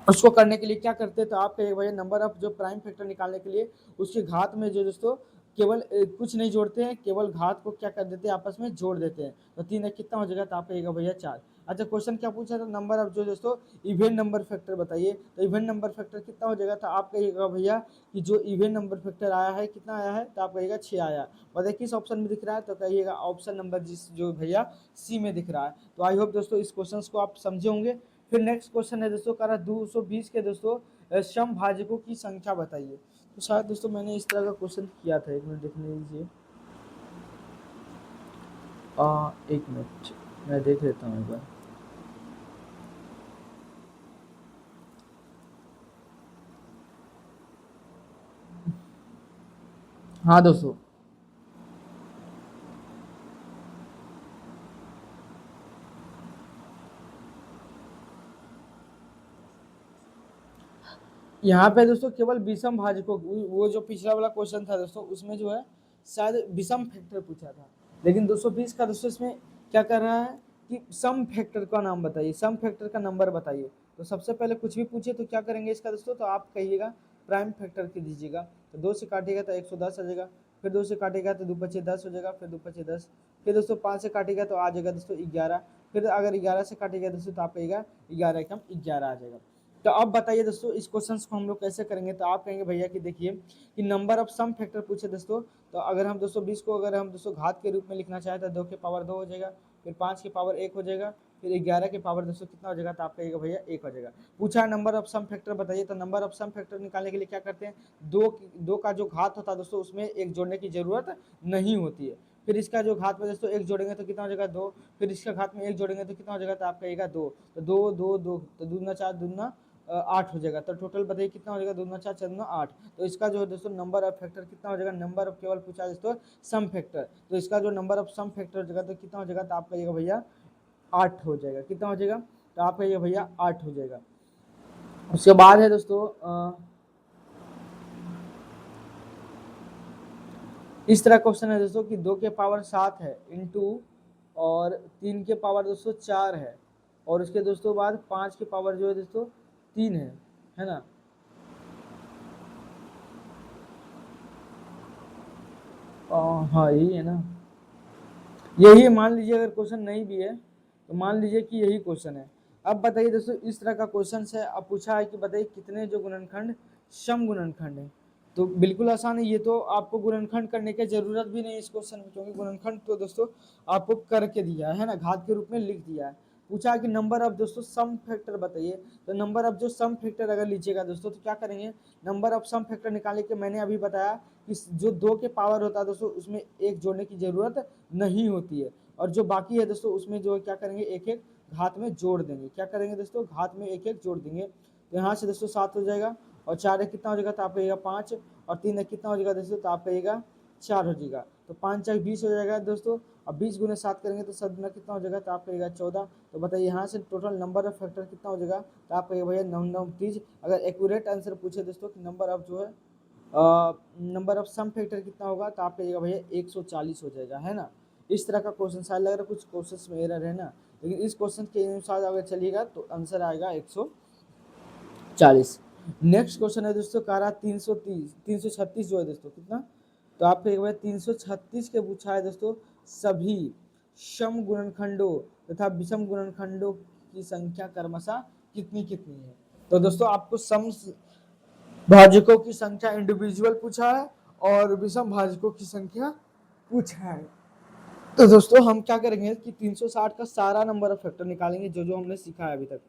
उसको करने के लिए क्या करते हैं, तो आप कहिए भैया नंबर ऑफ जो प्राइम फैक्टर निकालने के लिए उसके घात में जो दोस्तों केवल कुछ नहीं जोड़ते हैं, केवल घात को क्या कर देते हैं, आपस में जोड़ देते हैं। तो 3 एक कितना हो जाएगा, तो आप कहिएगा भैया 4। अच्छा क्वेश्चन क्या पूछा था, नंबर ऑफ जो दोस्तों इवेंट नंबर फैक्टर बताइए, तो इवेंट नंबर फैक्टर कितना हो जाएगा, तो आप कहिएगा भैया कि जो इवेंट नंबर फैक्टर आया है कितना आया है, तो आप कहिएगा 6 आया। बताइए किस ऑप्शन में दिख रहा है, तो कहिएगा ऑप्शन नंबर जो भैया सी में दिख रहा है। तो आई होप दोस्तों इस क्वेश्चन को आप समझे होंगे। फिर नेक्स्ट क्वेश्चन है दोस्तों करा 220 के दोस्तों समभाजकों की संख्या बताइए। तो शायद दोस्तों मैंने इस तरह का क्वेश्चन किया था, एक मिनट देखने दीजिए, एक मिनट मैं देख लेता हूँ एक बार। हाँ दोस्तों यहाँ पे दोस्तों केवल विषम भाजकों, वो जो पिछला वाला क्वेश्चन था दोस्तों उसमें जो है शायद विषम फैक्टर पूछा था, लेकिन 220 का दोस्तों इसमें क्या कर रहा है कि सम फैक्टर का नाम बताइए, सम फैक्टर का नंबर बताइए। तो सबसे पहले कुछ भी पूछे तो क्या करेंगे इसका दोस्तों, तो आप कहिएगा प्राइम फैक्टर की दीजिएगा, तो 2 से काटिएगा तो 110 आ जाएगा, फिर 2 से काटेगा तो 2 पचे 10 हो जाएगा, फिर 2 पचे 10, फिर दोस्तों 5 से काटेगा तो आ जाएगा दोस्तों 11, फिर अगर 11 से काटेगा दोस्तों तो आप कहिएगा 11 एकम 11 आ जाएगा। तो अब बताइए दोस्तों इस क्वेश्चन को हम लोग कैसे करेंगे, तो आप कहेंगे भैया कि देखिए कि नंबर ऑफ सम फैक्टर पूछे दोस्तों, तो अगर हम 220 को अगर हम दोस्तों घात के रूप में लिखना चाहे तो 2 के पावर 2 हो जाएगा, फिर 5 के पावर 1 हो जाएगा, फिर 11 के पावर दोस्तों कितना हो जाएगा, तो आप कहिएगा भैया 1 हो जाएगा। पूछा नंबर ऑफ सम फैक्टर बताइए, तो नंबर ऑफ सम फैक्टर निकालने के लिए क्या करते हैं, दो का जो घात होता है दोस्तों उसमें एक जोड़ने की जरूरत नहीं होती है। फिर इसका जो घात में दोस्तों एक जोड़ेंगे तो कितना हो जाएगा 2, फिर इसका घात में एक जोड़ेंगे तो कितना हो जाएगा, तो आप कहिएगा 2, तो 2 2 2 तो दूना 4 दूना 8 हो जाएगा। तो टोटल बताइए कितना हो जाएगा, दूना 4 4 दूना 8। तो इसका जो है दोस्तों नंबर ऑफ फैक्टर कितना हो जाएगा, नंबर ऑफ केवल पूछा दोस्तों सम फैक्टर, तो इसका जो नंबर ऑफ सम फैक्टर हो जाएगा तो कितना हो जाएगा, तो आप कहिएगा भैया 8 हो जाएगा। कितना हो जाएगा, तो आप कहिएगा भैया 8 हो जाएगा। उसके बाद है दोस्तों इस तरह क्वेश्चन है दोस्तों कि 2 के पावर 7 है इंटू और 3 के पावर दोस्तों 4 है, और उसके दोस्तों बाद 5 के पावर जो है दोस्तों 3 है ना। हाँ यही है ना, यही है, मान लीजिए अगर क्वेश्चन नहीं भी है तो मान लीजिए कि यही क्वेश्चन है। अब बताइए दोस्तों इस तरह का क्वेश्चन है, अब पूछा है कि बताइए कितने जो गुणनखंड सम गुणनखंड है। तो बिल्कुल आसान है, ये तो आपको गुणनखंड करने की जरूरत भी नहीं इस क्वेश्चन में, क्योंकि गुणनखंड तो दोस्तों आपको करके दिया है ना, घात के रूप में लिख दिया है। पूछा है कि नंबर ऑफ दोस्तों सम फैक्टर बताइए, तो नंबर ऑफ जो सम फैक्टर अगर लीजिएगा दोस्तों तो क्या करेंगे, नंबर ऑफ सम फैक्टर निकालने के मैंने अभी बताया कि जो 2 के पावर होता है दोस्तों उसमें एक जोड़ने की जरूरत नहीं होती है, और जो बाकी है दोस्तों उसमें जो क्या करेंगे एक एक घात में जोड़ देंगे, क्या करेंगे दोस्तों घात में एक एक जोड़ देंगे। तो यहाँ से दोस्तों 7 हो जाएगा, और 4 एक कितना हो जाएगा, तो आप कहिएगा 5, और 3 एक कितना हो जाएगा दोस्तों, तो आप कहिएगा 4 हो जाएगा। तो 5 4 20 हो जाएगा दोस्तों, अब 20 गुने 7 करेंगे तो 7 गुना कितना हो जाएगा, तो आप कहिएगा 14। तो बताइए यहाँ से टोटल नंबर ऑफ फैक्टर कितना हो जाएगा, तो आप कहिएगा भैया 9 9 30। अगर एक्यूरेट आंसर पूछे दोस्तों कि नंबर ऑफ जो है नंबर ऑफ सम फैक्टर कितना होगा, तो आप कहिएगा भैया 140 हो जाएगा, है ना। इस तरह का क्वेश्चन शायद लग रहा है कुछ क्वेश्चन में एरर है ना, लेकिन इस क्वेश्चन के अनुसार अगर चलिएगा तो आंसर आएगा 140। नेक्स्ट क्वेश्चन है दोस्तों कारा 336 जो है दोस्तों कितना, तो आप कहिएगा भैया 336 के पूछा है दोस्तों सभी सम गुणनखंडों तथा विषम गुणनखंडों की संख्या क्रमशः कितनी कितनी है। तो दोस्तों आपको सम भाजकों की संख्या इंडिविजुअल पूछा है और विषम भाजकों की संख्या पूछा है। तो दोस्तों हम क्या करेंगे कि 360 का सारा नंबर ऑफ फैक्टर निकालेंगे जो जो हमने सीखा है अभी तक।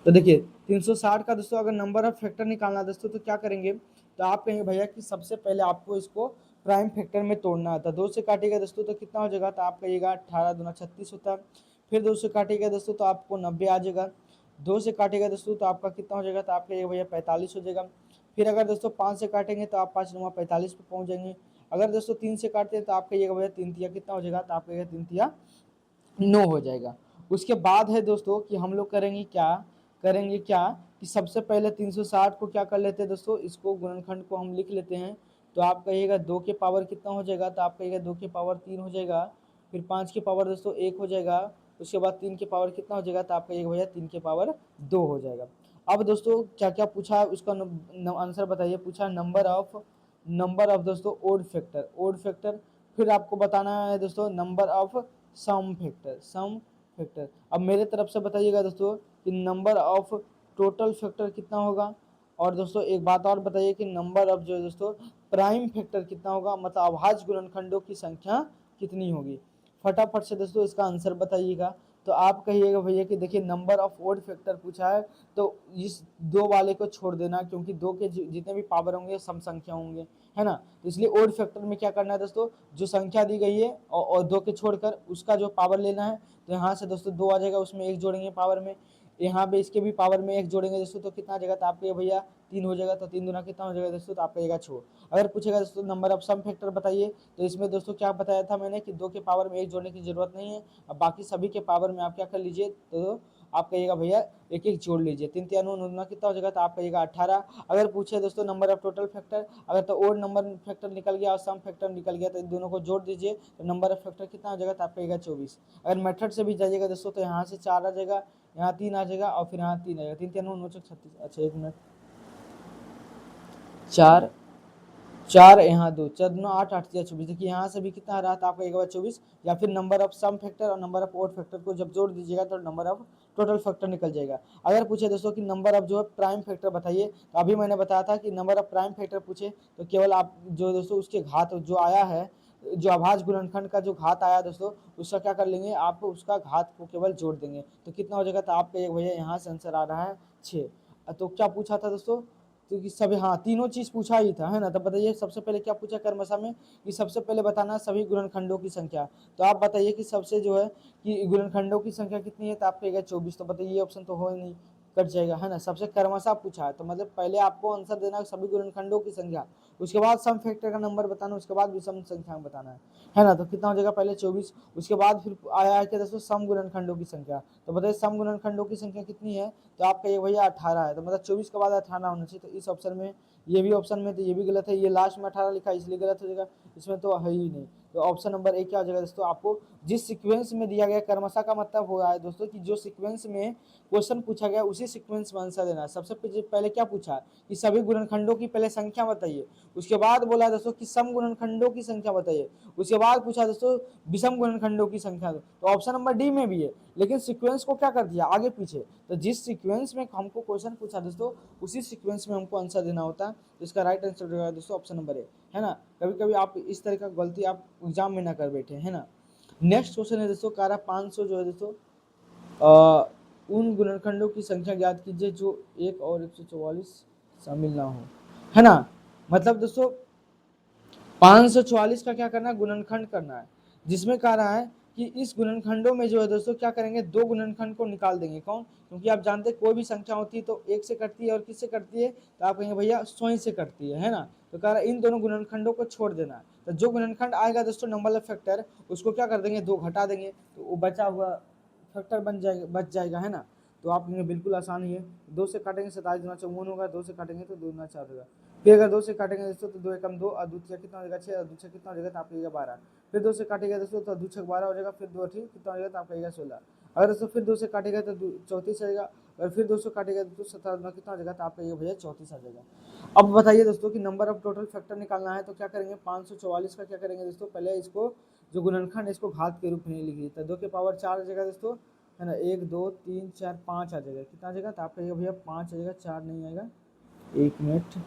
तो देखिए 360 का दोस्तों अगर नंबर ऑफ फैक्टर निकालना दोस्तों तो क्या करेंगे, तो आप कहेंगे भैया कि सबसे पहले आपको इसको प्राइम फैक्टर में तोड़ना था। 2 से काटेगा दोस्तों तो कितना हो जाएगा, तो आप कहिएगा 18 दूना 36 होता है। फिर 2 से काटेगा दोस्तों तो आपको 90 आ जाएगा। 2 से काटेगा दोस्तों तो आपका कितना हो जाएगा, तो आप कहिएगा भैया 45 हो जाएगा। फिर अगर दोस्तों 5 से काटेंगे तो आप 5 9 45 पे पहुंच जाएंगे। अगर दोस्तों 3 से काटते हैं तो आप कहिएगा भैया 3 तिया कितना हो जाएगा, तो आप कहिएगा 3 तिया 9 हो जाएगा। उसके बाद है दोस्तों कि हम लोग करेंगे क्या कि सबसे पहले 360 को क्या कर लेते हैं दोस्तों, इसको गुणनखंड को हम लिख लेते हैं। तो आप कहिएगा 2 के पावर कितना हो जाएगा, तो आप कहिएगा 2 के पावर 3 हो जाएगा। फिर 5 के पावर दोस्तों 1 हो जाएगा। उसके बाद 3 के पावर कितना हो जाएगा, तो आप कहिएगा भैया 3 के पावर 2 हो जाएगा। अब दोस्तों क्या क्या पूछा है उसका आंसर बताइए। पूछा नंबर ऑफ दोस्तों ओड फैक्टर। फिर आपको बताना है दोस्तों नंबर ऑफ सम फैक्टर। अब मेरे तरफ से बताइएगा दोस्तों कि नंबर ऑफ टोटल फैक्टर कितना होगा। और दोस्तों एक बात और बताइए कि नंबर ऑफ जो है दोस्तों प्राइम फैक्टर कितना होगा, मतलब अभाज्य गुणनखंडों की संख्या कितनी होगी। फटाफट से दोस्तों इसका आंसर बताइएगा। तो आप कहिएगा भैया कि देखिए नंबर ऑफ ओड फैक्टर पूछा है, तो इस 2 वाले को छोड़ देना, क्योंकि 2 के जितने भी पावर होंगे सम संख्या होंगे, है ना। तो इसलिए ओड फैक्टर में क्या करना है दोस्तों, जो संख्या दी गई है और 2 के छोड़कर उसका जो पावर लेना है। तो यहाँ से दोस्तों 2 आ जाएगा, उसमें 1 जोड़ेंगे पावर में, यहाँ पे इसके भी पावर में 1 जोड़ेंगे दोस्तों, तो कितना आ जाएगा, तो आपके भैया 3 हो जाएगा। तो 3 दूना कितना हो जाएगा दोस्तों, तो आप कहिएगा 6। अगर पूछेगा दोस्तों नंबर ऑफ सम फैक्टर बताइए, तो इसमें दोस्तों क्या बताया था मैंने कि 2 के पावर में 1 जोड़ने की जरूरत नहीं है। अब बाकी सभी के पावर में आप क्या कर लीजिए, तो आप कहिएगा भैया 1 1 जोड़ लीजिए। 3 3 9 कितना हो जाएगा, तो आप कहिएगा 18। अगर पूछे दोस्तों नंबर ऑफ टोटल फैक्टर, अगर तो ओड नंबर फैक्टर निकल गया और सम फैक्टर निकल गया, तो इन दोनों को जोड़ दीजिए, तो नंबर ऑफ फैक्टर कितना हो जाएगा, तो आप कहिएगा 24। अगर मेथड से भी जाइएगा दोस्तों, तो यहाँ से 4 आ जाएगा, यहाँ 3 आ जाएगा, और फिर यहाँ 3 आ जाएगा। 3 3 9 36। अच्छा 1 मिनट, 4 4 यहाँ 2 4 9 8 8 24। देखिए यहाँ से भी कितना आ रहा था आपका, एक बार 24। या फिर नंबर ऑफ सम फैक्टर और नंबर ऑफ ओड फैक्टर को जब जोड़ दीजिएगा तो नंबर ऑफ टोटल फैक्टर निकल जाएगा। अगर पूछे दोस्तों कि नंबर ऑफ जो है प्राइम फैक्टर बताइए, तो अभी मैंने बताया था कि नंबर ऑफ प्राइम फैक्टर पूछे तो केवल आप जो दोस्तों उसके घात जो आया है, जो अभाज्य गुणनखंड का जो घात आया दोस्तों, उसका क्या कर लेंगे, आप उसका घात को केवल जोड़ देंगे, तो कितना हो जाएगा, तो आपका एक भैया यहाँ से आंसर आ रहा है 6। तो क्या पूछा था दोस्तों, क्योंकि सभी, हाँ तीनों चीज पूछा ही था, है ना। तो बताइए सबसे पहले क्या पूछा कर्मशा में, कि सबसे पहले बताना सभी गुणनखंडों की संख्या। तो आप बताइए कि सबसे जो है कि गुणनखंडों की संख्या कितनी है, तो आप कहिएगा 24। तो बताइए ये ऑप्शन तो हो ही नहीं, कट जाएगा, है ना। सबसे कर्मशा पूछा है, तो मतलब पहले आपको आंसर देना है सभी गुणनखंडों की संख्या, उसके बाद सम फैक्टर का नंबर बताना, उसके बाद विषम संख्या बताना है ना। तो कितना हो जाएगा, पहले 24, उसके बाद फिर आया है कि दोस्तों सम गुणनखंडों की संख्या। तो बताइए सम गुणनखंडों की संख्या कितनी है, तो आपका ये भैया 18 है। तो मतलब 24 के बाद 18 होना चाहिए। तो इस ऑप्शन में, ये भी ऑप्शन में तो ये भी गलत है, ये लास्ट में 18 लिखा है इसलिए गलत हो जाएगा, इसमें तो है ही नहीं। तो ऑप्शन नंबर ए क्या हो जाएगा दोस्तों, आपको जिस सीक्वेंस में दिया गया, कर्मशा का मतलब हो रहा है दोस्तों कि जो सीक्वेंस में क्वेश्चन पूछा गया उसी सीक्वेंस में आंसर देना है। सबसे पहले क्या पूछा है कि सभी गुणनखंडों की पहले संख्या बताइए, उसके बाद बोला दोस्तों कि सम गुणनखंडों की संख्या बताइए, उसके बाद पूछा दोस्तों विषम गुणनखंडों की संख्या। तो ऑप्शन नंबर डी में भी है, लेकिन सीक्वेंस को क्या कर दिया आगे पीछे। तो जिस सीक्वेंस में हमको क्वेश्चन पूछा दोस्तों उसी सीक्वेंस में हमको आंसर देना होता है। तो इसका राइट आंसर हो जाएगा दोस्तों ऑप्शन नंबर ए, है ना। कभी कभी आप इस तरह का गलती आप एग्जाम में ना कर बैठे, है ना। नेक्स्ट क्वेश्चन है दोस्तों, कारा 500 जो है दोस्तों, उन गुणनखंडों की संख्या ज्ञात कीजिए जो 1 और 144 शामिल ना हो, है ना। मतलब दोस्तों 544 का क्या करना है, गुणनखंड करना है, जिसमें कह रहा है कि इस गुणनखंडों में जो है दोस्तों क्या करेंगे, 2 गुणनखंड को निकाल देंगे। कौन, क्योंकि आप जानते हैं कोई भी संख्या होती है तो 1 से कटती है और किससे कटती है, तो आप कहेंगे भैया 100 से कटती है ना। तो कह रहा है इन दोनों गुणनखंडों को छोड़ देना है। तो जो गुणनखंड आएगा दोस्तों नंबर ऑफ फैक्टर, उसको क्या कर देंगे, 2 घटा देंगे, तो वो बचा हुआ फैक्टर बच जाएगा, है ना। तो आप कहेंगे बिल्कुल आसान ही है, 2 से काटेंगे 27 दूना 54 होगा, 2 से काटेंगे तो 2 दूना 4 होगा। फिर अगर 2 से काटेंगे दोस्तों तो 2 एकम 2 और 2 छः कितना हो जाएगा 6 और 2 छः कितना हो जाएगा, तो आप कहिएगा 12। फिर 2 से काटेगा दोस्तों तो 2 छः 12 हो जाएगा, फिर 2 अठी कितना हो जाएगा, तो आप कहिएगा 16। अगर दोस्तों फिर 2 से काटेगा तो 34 आएगा, और फिर 2 से काटेगा तो 17 कितना हो जाएगा, तो आप कहिएगा भैया 34 आ जाएगा। अब बताइए दोस्तों कि नंबर ऑफ टोटल फैक्टर निकालना है, तो क्या करेंगे 544 का क्या करेंगे दोस्तों, पहले इसको जो गुणनखंड है इसको घात के रूप में लिख लीजिए। 2 के पावर 4 आ जाएगा दोस्तों, है ना। 1 2 3 4 5 आ जाएगा, कितना आ जाएगा, तो आप कहिएगा भैया 5 आ जाएगा, 4 नहीं आएगा। 1 मिनट,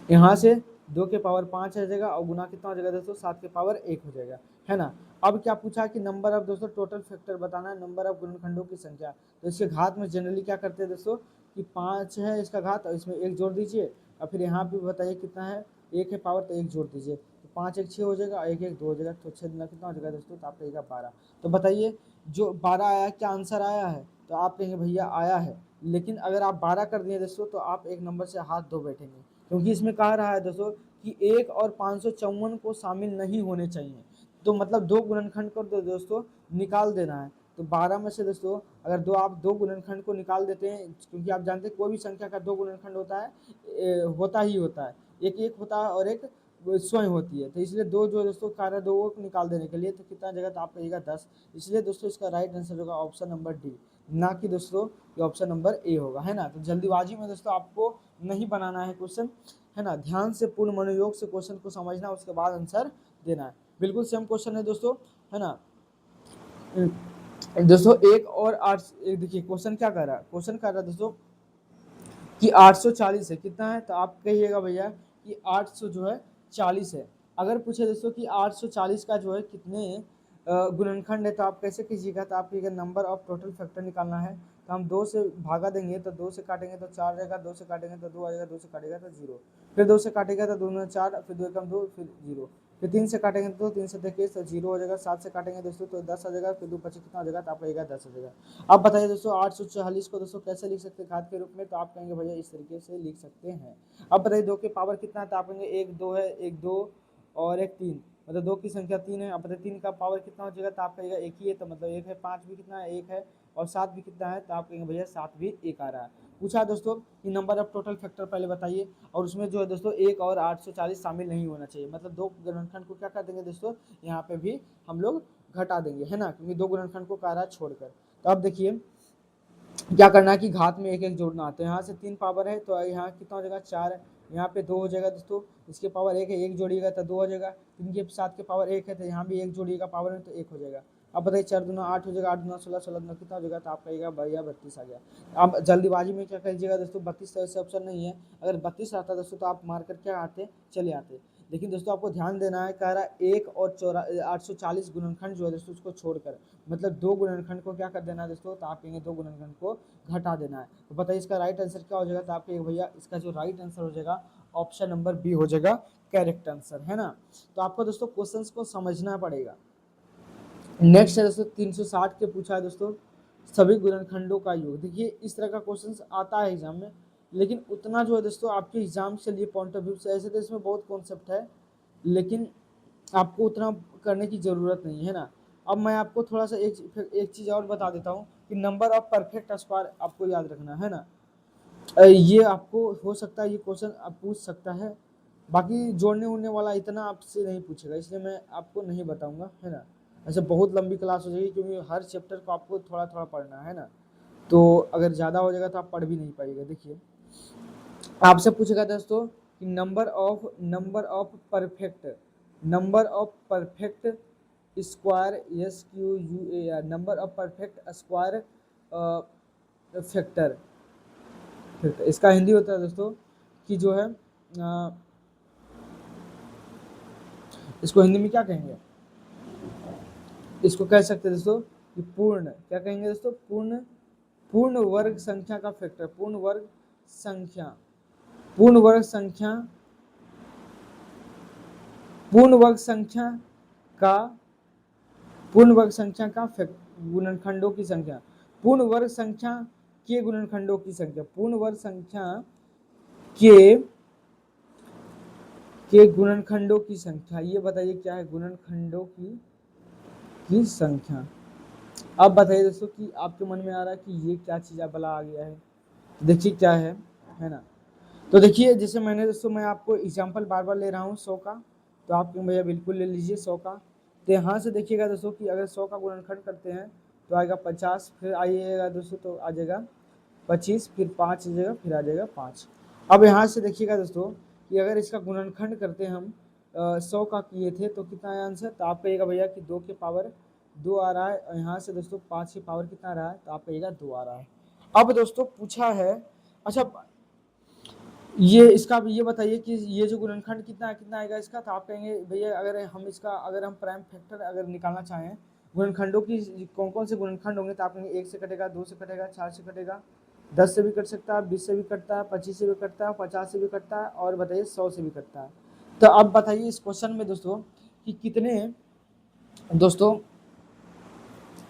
यहाँ से 2 के पावर 5 आ जाएगा और गुना कितना हो जाएगा दोस्तों, 7 के पावर 1 हो जाएगा, है ना। अब क्या पूछा कि नंबर ऑफ दोस्तों टोटल फैक्टर बताना है, नंबर ऑफ गुणनखंडों की संख्या। तो इसके घात में जनरली क्या करते हैं दोस्तों कि 5 है इसका घात और इसमें 1 जोड़ दीजिए, और फिर यहाँ पे बताइए कितना है, 1 है पावर तो 1 जोड़ दीजिए, तो 5 1 6 हो जाएगा, 1 1 2 हो जाएगा, तो 6 दिन कितना हो जाएगा दोस्तों, तो आप कहिएगा 12। तो बताइए जो 12 आया क्या आंसर आया है, तो आप कहेंगे भैया आया है, लेकिन अगर आप 12 कर दिए दोस्तों तो आप एक नंबर से हाथ धो बैठेंगे, क्योंकि इसमें कह रहा है दोस्तों कि 1 और 554 को शामिल नहीं होने चाहिए। तो मतलब दो गुणनखंड को तो दोस्तों निकाल देना है। तो 12 में से दोस्तों अगर आप दो गुणनखंड को निकाल देते हैं, क्योंकि आप जानते हैं कोई भी संख्या का दो गुणनखंड होता है, होता ही होता है, एक होता है और एक स्वयं होती है। तो इसलिए दो जो दोस्तों कार्य दो को निकाल देने के लिए तो कितना जगह तो आप कहिएगा 10। इसलिए दोस्तों इसका राइट आंसर होगा ऑप्शन नंबर डी, ना कि दोस्तों ये ऑप्शन नंबर ए होगा, है ना। तो जल्दीबाजी में दोस्तों आपको नहीं बनाना है क्वेश्चन, है ना। ध्यान से पूर्ण मनोयोग से क्वेश्चन को समझना, उसके बाद आंसर देना है। बिल्कुल सेम क्वेश्चन है दोस्तों, है ना। दोस्तों एक और 8, देखिए क्वेश्चन क्या कर रहा है, क्वेश्चन कर रहा है दोस्तों कि 840 है, कितना है, तो आप कहिएगा भैया कि 800 जो है 40 है। अगर पूछे दोस्तों कि 840 का जो है कितने गुणनखंड है, तो आप कैसे कीजिएगा, तो आप नंबर ऑफ टोटल फैक्टर निकालना है। तो हम 2 से भागा देंगे, तो 2 से काटेंगे तो 4 रहेगा, 2 से काटेंगे तो 2 आ जाएगा, 2 से काटेगा तो 0, फिर 2 से काटेगा तो 2 में 4, फिर 2 एकम 2, फिर 0, फिर 3 से काटेंगे तो 3 से देखिए तो 0 हो जाएगा, 7 से काटेंगे दोस्तों तो 10 आ जाएगा, फिर 2 पचे कितना हो जाएगा, तो आपका 10 हो जाएगा। अब बताइए दोस्तों 840 को दोस्तों कैसे लिख सकते हैं घात के रूप में, तो आप कहेंगे भैया इस तरीके से लिख सकते हैं। अब बताइए 2 के पावर कितना है, तो आप कहेंगे 1 2 है, 1 2 और 1 3, मतलब 2 की संख्या 3 है। अब बताइए 3 का पावर कितना हो जाएगा, तो आप कहेगा 1 ही है, तो मतलब 1 है, 5 भी कितना है 1 है, और 7 भी कितना है, तो आप कहेंगे भैया 7 भी 1 आ रहा है। पूछा दोस्तों कि नंबर ऑफ टोटल फैक्टर पहले बताइए, और उसमें जो है दोस्तों 1 और 840 शामिल नहीं होना चाहिए, मतलब दो गुणनखंड को क्या कर देंगे दोस्तों, यहाँ पे भी हम लोग घटा देंगे, है ना, क्योंकि दो गुणनखंड को कह रहा है छोड़कर। तो अब देखिए क्या करना है कि घात में एक एक जोड़ना आता है। यहाँ से 3 पावर है तो यहाँ कितना हो जाएगा 4 है, यहाँ पे 2 हो जाएगा दोस्तों, इसके पावर 1 है, 1 जोड़िएगा तो 2 हो जाएगा, 3 के 7 के पावर 1 है तो यहाँ भी 1 जोड़िएगा पावर में तो 1 हो जाएगा। अब बताइए 4 दूना 8 हो जाएगा, 8 दूना 16, 16 दूना कितना हो जाएगा, तो आप कहिएगा भैया 32 आ गया। अब जल्दीबाजी में क्या करिएगा दोस्तों, 32 तो ऐसे ऑप्शन नहीं है, अगर 32 आता दोस्तों तो आप मार कर क्या आते चले आते। लेकिन दोस्तों आपको ध्यान देना है, कह रहा है 1 और 840 गुणनखंड जो है दोस्तों उसको छोड़कर, मतलब दो गुणनखंड को क्या कर देना है दोस्तों, तो आप कहेंगे दो गुणनखंड को घटा देना है। तो बताइए इसका राइट आंसर क्या हो जाएगा, तो आप कहेंगे भैया इसका जो राइट आंसर हो जाएगा ऑप्शन नंबर बी हो जाएगा करेक्ट आंसर, है ना। तो आपको दोस्तों क्वेश्चंस को समझना पड़ेगा। नेक्स्ट है दोस्तों 360 के पूछा है दोस्तों सभी गुणनखंडों का योग। देखिए इस तरह का क्वेश्चन आता है एग्जाम में, लेकिन उतना जो है दोस्तों आपके एग्जाम से लिए पॉइंट ऑफ व्यू से, ऐसे तो इसमें बहुत कॉन्सेप्ट है, लेकिन आपको उतना करने की ज़रूरत नहीं है ना। अब मैं आपको थोड़ा सा एक चीज़ और बता देता हूँ कि नंबर ऑफ परफेक्ट स्क्वायर आपको याद रखना है ना। ये आपको हो सकता है ये क्वेश्चन आप पूछ सकता है, बाकी जोड़ने उड़ने वाला इतना आपसे नहीं पूछेगा, इसलिए मैं आपको नहीं बताऊंगा, है ना। ऐसे बहुत लंबी क्लास हो जाएगी, क्योंकि हर चैप्टर को आपको थोड़ा थोड़ा पढ़ना है ना, तो अगर ज़्यादा हो जाएगा तो आप पढ़ भी नहीं पाइएगा। देखिए आपसे पूछेगा दोस्तों कि number of perfect square SQUAR, number of perfect square factor, इसका हिंदी होता है दोस्तों कि जो है इसको हिंदी में क्या कहेंगे, इसको कह सकते हैं दोस्तों कि पूर्ण, क्या कहेंगे दोस्तों, पूर्ण वर्ग संख्या का फैक्टर, पूर्ण वर्ग संख्या का गुणनखंडों की संख्या, पूर्ण वर्ग संख्या के गुणनखंडों की संख्या, पूर्ण वर्ग संख्या के गुणनखंडों की संख्या, ये बताइए क्या है गुणनखंडों की संख्या। अब बताइए दोस्तों कि आपके मन में आ रहा है कि ये क्या चीज़ भला आ गया है, देखिए क्या है ना। तो देखिए जैसे मैंने दोस्तों मैं आपको एग्जांपल बार बार ले रहा हूँ 100 का, तो आप भैया बिल्कुल ले लीजिए 100 का। तो यहाँ से देखिएगा दोस्तों कि अगर 100 का गुणनखंड करते हैं तो आएगा 50, फिर आइएगा दोस्तों तो आ जाएगा 25, फिर 5 आ जाएगा, फिर आ जाएगा 5। अब यहाँ से देखिएगा दोस्तों कि अगर इसका गुणनखंड करते हैं हम 100 का किए थे तो कितना है आंसर, तो आप कहिएगा भैया कि 2 के पावर 2 आ रहा है, और यहाँ से दोस्तों 5 के पावर कितना आ रहा है, तो आप कहिएगा 2 आ रहा है। अब दोस्तों पूछा है, अच्छा ये इसका भी ये बताइए कि ये जो गुणनखंड कितना आएगा इसका, तो आप कहेंगे भैया अगर हम प्राइम फैक्टर अगर निकालना चाहें गुणनखंडों की कौन कौन से गुणनखंड होंगे, तो आप कहेंगे 1 से कटेगा, 2 से कटेगा, 4 से कटेगा, 10 से भी कट सकता है, 20 से भी कटता है, 25 से भी कटता है, 50 से भी कटता है, और बताइए 100 से भी कटता है। तो अब बताइए इस क्वेश्चन में दोस्तों कि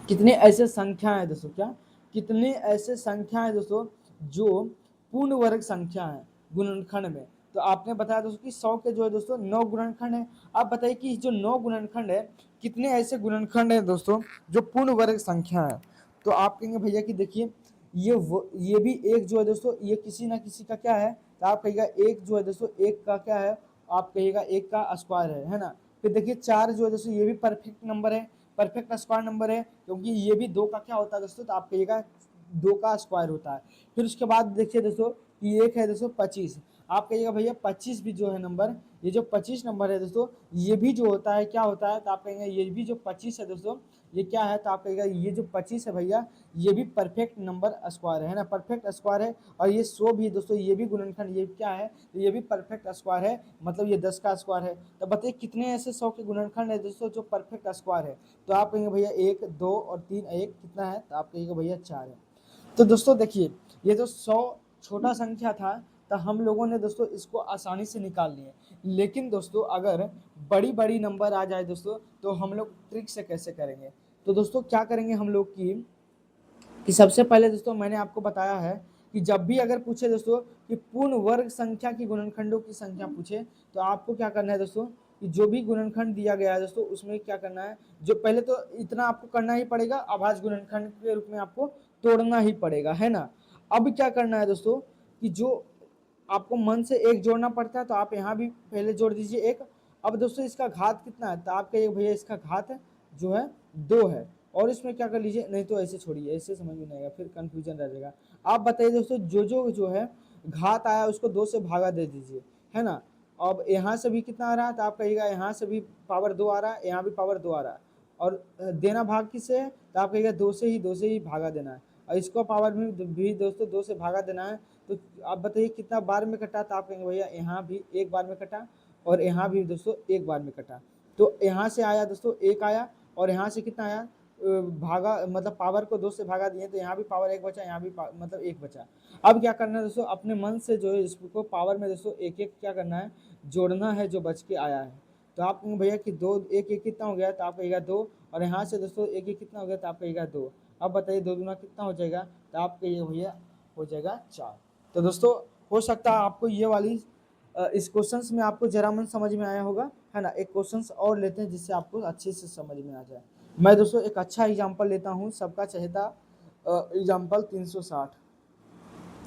कितने ऐसे संख्या है दोस्तों, क्या कितने ऐसे संख्या है दोस्तों जो पूर्ण वर्ग संख्या है गुणनखंड में। तो आपने बताया दोस्तों कि 100 के जो है दोस्तों 9 गुणनखंड है। आप बताइए कि जो 9 गुणनखंड है, कितने ऐसे गुणनखंड है दोस्तों जो पूर्ण वर्ग संख्या है। तो आप कहेंगे भैया कि देखिए ये भी एक जो है दोस्तों, ये किसी ना किसी का क्या है, तो आप कहिएगा एक जो है दोस्तों, एक का क्या है, आप कहिएगा एक का स्क्वायर है ना। फिर देखिए 4 जो है दोस्तों, ये भी परफेक्ट नंबर है, परफेक्ट स्क्वायर नंबर है, क्योंकि ये भी 2 का क्या होता है दोस्तों, तो आप कहिएगा 2 का स्क्वायर होता है। फिर उसके बाद देखिए दोस्तों कि एक है दोस्तों 25, आप कहिएगा भैया 25 भी जो है नंबर, ये जो 25 नंबर है दोस्तों, ये भी जो होता है क्या होता है, तो आप कहेंगे ये भी जो 25 है दोस्तों, ये क्या है, तो आप कहेगा ये जो 25 है भैया, ये भी परफेक्ट नंबर स्क्वायर है ना, परफेक्ट स्क्वायर है। और ये 100 भी दोस्तों, ये भी गुणनखंड, ये क्या है, तो ये भी परफेक्ट स्क्वायर है, मतलब ये 10 का स्क्वायर है। तो बताइए कितने ऐसे 100 के गुणनखंड है दोस्तों जो परफेक्ट स्क्वायर है। तो आप कहेंगे भैया 1 2 और 3, एक कितना है, तो आप कहेंगे भैया 4 है। तो दोस्तों देखिए, ये जो 100 छोटा संख्या था, तो हम लोगों ने दोस्तों इसको आसानी से निकाल लिए। लेकिन दोस्तों अगर बड़ी बड़ी नंबर आ जाए दोस्तों, तो हम लोग ट्रिक से कैसे करेंगे। तो दोस्तों क्या करेंगे हम लोग कि सबसे पहले दोस्तों मैंने आपको बताया है कि जब भी अगर पूछे दोस्तों कि पूर्ण वर्ग संख्या की गुणनखंडों की संख्या पूछे, तो आपको क्या करना है दोस्तों कि जो भी गुणनखंड दिया गया है दोस्तों, उसमें क्या करना है, जो पहले तो इतना आपको करना ही पड़ेगा, अभाज्य गुणनखंड के रूप में आपको तोड़ना ही पड़ेगा, है ना। अब क्या करना है दोस्तों कि जो आपको मन से एक जोड़ना पड़ता है, तो आप यहाँ भी पहले जोड़ दीजिए एक। अब दोस्तों इसका घात कितना है, तो आप कहिए भैया इसका घात जो है 2 है। और इसमें क्या कर लीजिए, नहीं तो ऐसे छोड़िए, ऐसे समझ में नहीं आएगा, फिर कंफ्यूजन रह जाएगा। आप बताइए दोस्तों जो है घात आया उसको 2 से भागा दे दीजिए, है ना। अब यहाँ से भी कितना आ रहा है, तो आप कहिएगा यहाँ से भी पावर 2 आ रहा है, यहाँ भी पावर 2 आ रहा है। और देना भाग किससे है, तो आप कहिएगा 2 से ही भागा देना है। और इसको पावर भी दोस्तों 2 से भागा देना है। तो आप बताइए कितना बार में कटा, तो आप कहेंगे भैया यहाँ भी एक बार में कटा, और यहाँ भी दोस्तों एक बार में कटा। तो यहाँ से आया दोस्तों एक आया, और यहाँ से कितना आया, भागा मतलब पावर को 2 से भागा दिए, तो यहाँ भी पावर 1 बचा, यहाँ भी मतलब 1 बचा। अब क्या करना है दोस्तों, अपने मन से जो है इसको पावर में दोस्तों एक एक क्या करना है, जोड़ना है जो बच के आया है। तो आप कहेंगे भैया कि 2 एक एक कितना हो गया, तो आप कहिएगा 2, और यहाँ से दोस्तों एक एक कितना हो गया, तो आप कहिएगा 2। अब बताइए 2 दूना कितना हो जाएगा, तो आप कहिए भैया हो जाएगा 4। तो दोस्तों हो सकता है आपको ये वाली इस क्वेश्चंस में आपको जरा मन समझ में आया होगा, है ना। एक क्वेश्चंस और लेते हैं जिससे आपको अच्छे से समझ में आ जाए। मैं दोस्तों एक अच्छा एग्जांपल लेता हूँ, सबका चहेता एग्जांपल 360।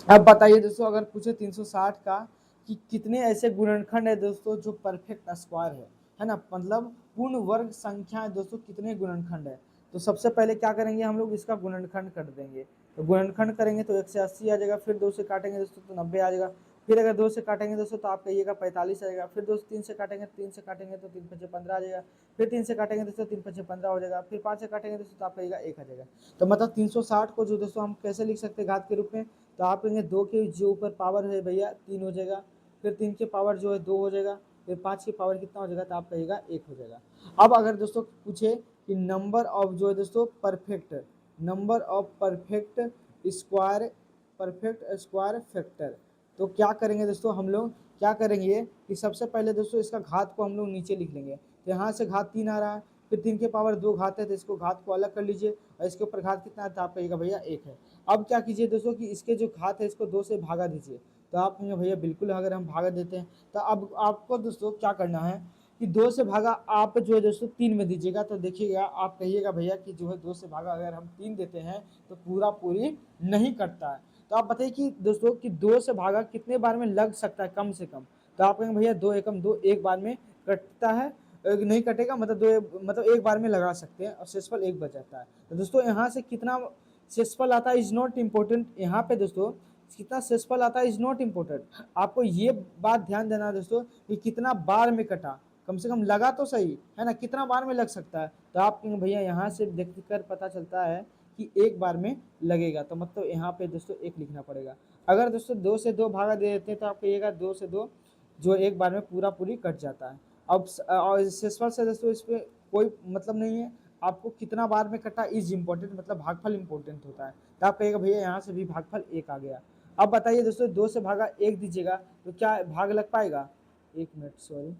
अब बताइए दोस्तों अगर पूछे 360 का कि कितने ऐसे गुणनखंड है दोस्तों जो परफेक्ट स्क्वायर है ना, मतलब पूर्ण वर्ग संख्या है दोस्तों, कितने गुणनखंड है। तो सबसे पहले क्या करेंगे हम लोग, इसका गुणनखंड कर देंगे। तो गुणनखंड करेंगे तो 1 से 80 आ जाएगा, फिर 2 से काटेंगे दोस्तों तो 90 आ जाएगा। फिर अगर 2 से काटेंगे दोस्तों तो आप कहिएगा 45 आ जाएगा। फिर दोस्तों 3 से काटेंगे, 3 से काटेंगे तो 3 5 15 आ जाएगा। फिर 3 से काटेंगे दोस्तों 3 5 15 हो जाएगा। फिर 5 से काटेंगे दोस्तों तो आप कहिएगा 1 आ जाएगा। तो मतलब 360 को जो दोस्तों हम कैसे लिख सकते हैं घात के रूप में, तो आप कहेंगे 2 के जो ऊपर पावर है भैया 3 हो जाएगा, फिर 3 के पावर जो है 2 हो जाएगा, फिर 5 के पावर कितना हो जाएगा, तो आप कहिएगा 1 हो जाएगा। अब अगर दोस्तों पूछे कि नंबर ऑफ जो है दोस्तों perfect, number of perfect square factor, तो क्या करेंगे दोस्तों हम लोग, क्या करेंगे कि सबसे पहले दोस्तों इसका घात को हम लोग नीचे लिख लेंगे। तो यहाँ से घात 3 आ रहा है, फिर 3 के पावर 2 घात है, तो इसको घात को अलग कर लीजिए, और इसके ऊपर घात कितना है, तो आप कहिएगा भैया 1 है। अब क्या कीजिए दोस्तों कि इसके जो घात है इसको 2 से भागा दीजिए। तो आप कहेंगे भैया बिल्कुल अगर हम भागा देते हैं, तो अब आपको दोस्तों क्या करना है कि 2 से भागा आप जो है दोस्तों 3 में दीजिएगा। तो देखिएगा आप कहिएगा भैया कि जो है 2 से भागा अगर हम 3 देते हैं तो पूरा पूरी नहीं कटता है। तो आप बताइए कि दोस्तों कि 2 से भागा कितने बार में लग सकता है कम से कम। तो आप कहेंगे भैया 2 एकम 2 एक बार में कटता है, नहीं कटेगा, मतलब 2 मतलब एक बार में लगा सकते हैं, और शेषफल 1 बच जाता है। तो दोस्तों यहाँ से कितना शेषफल आता है इज नॉट इम्पोर्टेंट, यहाँ पे दोस्तों कितना शेषफल आता है इज नॉट इम्पोर्टेंट। आपको ये बात ध्यान देना है दोस्तों कि कितना बार में कटा, कम से कम लगा तो सही, है ना, कितना बार में लग सकता है। तो आप कहेंगे भैया यहाँ से देख कर पता चलता है कि एक बार में लगेगा, तो मतलब यहाँ पे दोस्तों 1 लिखना पड़ेगा। अगर दोस्तों 2 से 2 भागा दे देते हैं तो आप कहिएगा 2 से 2 जो एक बार में पूरा पूरी कट जाता है। अब शेषफल से दोस्तों इस पर कोई मतलब नहीं है, आपको कितना बार में कटा इज इम्पोर्टेंट, मतलब भागफल इम्पोर्टेंट होता है। तो आप कहिएगा भैया यहाँ से भी भागफल 1 आ गया। अब बताइए दोस्तों 2 से भागा 1 दीजिएगा तो क्या भाग लग पाएगा, 1 मिनट सॉरी,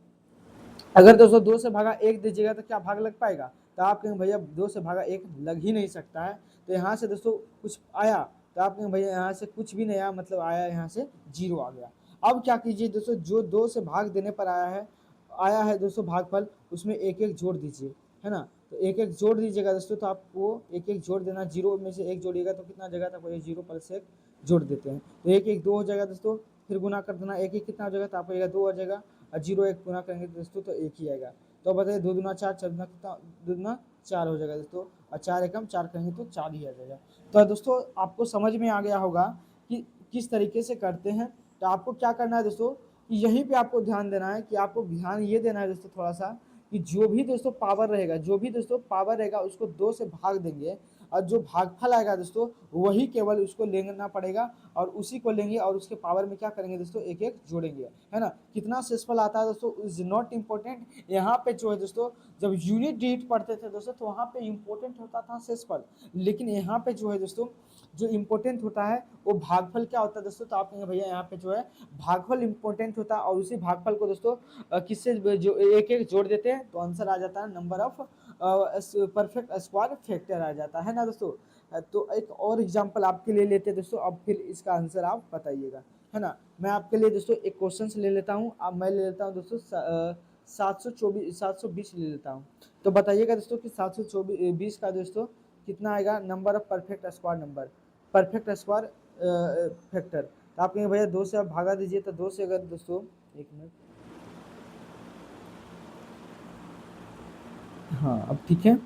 अगर दोस्तों 2 से भागा 1 दीजिएगा तो क्या भाग लग पाएगा। तो आप कहेंगे भैया 2 से भागा 1 लग ही नहीं सकता है। तो यहाँ से दोस्तों कुछ आया, तो आप कहेंगे भैया यहाँ से कुछ भी नहीं आया, मतलब आया यहाँ से 0 आ गया। अब क्या कीजिए दोस्तों, जो 2 से भाग देने पर आया है दोस्तों भागफल, उसमें एक एक जोड़ दीजिए, है ना। तो एक एक जोड़ दीजिएगा दोस्तों, तो आपको एक एक जोड़ देना, 0 में से एक जोड़िएगा तो कितना आ जाएगा, तो 0 पर से एक जोड़ देते हैं, तो एक एक 2 हो जाएगा दोस्तों। फिर गुना कर देना, एक एक कितना हो जाएगा, तो आपको 2 आ जाएगा, और 0 1 गुना करेंगे दोस्तों तो 1 ही आएगा। तो बताइए 2 दूना 4, 4 दूना कितना, 2 दूना 4 हो जाएगा दोस्तों, और 4 एकम 4 करेंगे तो 4 ही आ जाएगा। तो दोस्तों आपको समझ में आ गया होगा कि किस तरीके से करते हैं। तो आपको क्या करना है दोस्तों, कि यहीं पे आपको ध्यान देना है, कि आपको ध्यान ये देना है दोस्तों थोड़ा सा, कि जो भी दोस्तों पावर रहेगा उसको 2 से भाग देंगे, और जो भागफल आएगा दोस्तों वही केवल उसको लेना पड़ेगा, और उसी को लेंगे और उसके पावर में क्या करेंगे दोस्तों, एक एक जोड़ेंगे, है ना। कितना शेषफल आता है दोस्तों इज नॉट इम्पोर्टेंट। यहाँ पे जो है दोस्तों, जब यूनिट डिजिट पढ़ते थे दोस्तों, तो वहाँ पे इम्पोर्टेंट होता था शेषफल, लेकिन यहाँ पे जो है दोस्तों, जो इम्पोर्टेंट होता है वो भागफल क्या होता है दोस्तों। तो आप कहेंगे भैया यहाँ पे जो है भागफल इम्पोर्टेंट होता है, और उसी भागफल को दोस्तों किससे जो एक एक जोड़ देते हैं, तो आंसर आ जाता है number of perfect square factor आ जाता है ना दोस्तों। तो एक और एग्जांपल आपके लिए लेते हैं दोस्तों, अब फिर इसका आंसर आप बताइएगा, है ना। मैं आपके लिए दोस्तों एक क्वेश्चन ले लेता हूँ, अब मैं ले लेता हूँ दोस्तों 720 ले लेता हूँ। तो बताइएगा दोस्तों कि 720 का दोस्तों कितना आएगा, number of perfect square factor. तो आप कहेंगे भैया 2 से आप भागा दीजिए, तो 2 से अगर दोस्तों, एक मिनट, हाँ अब ठीक है।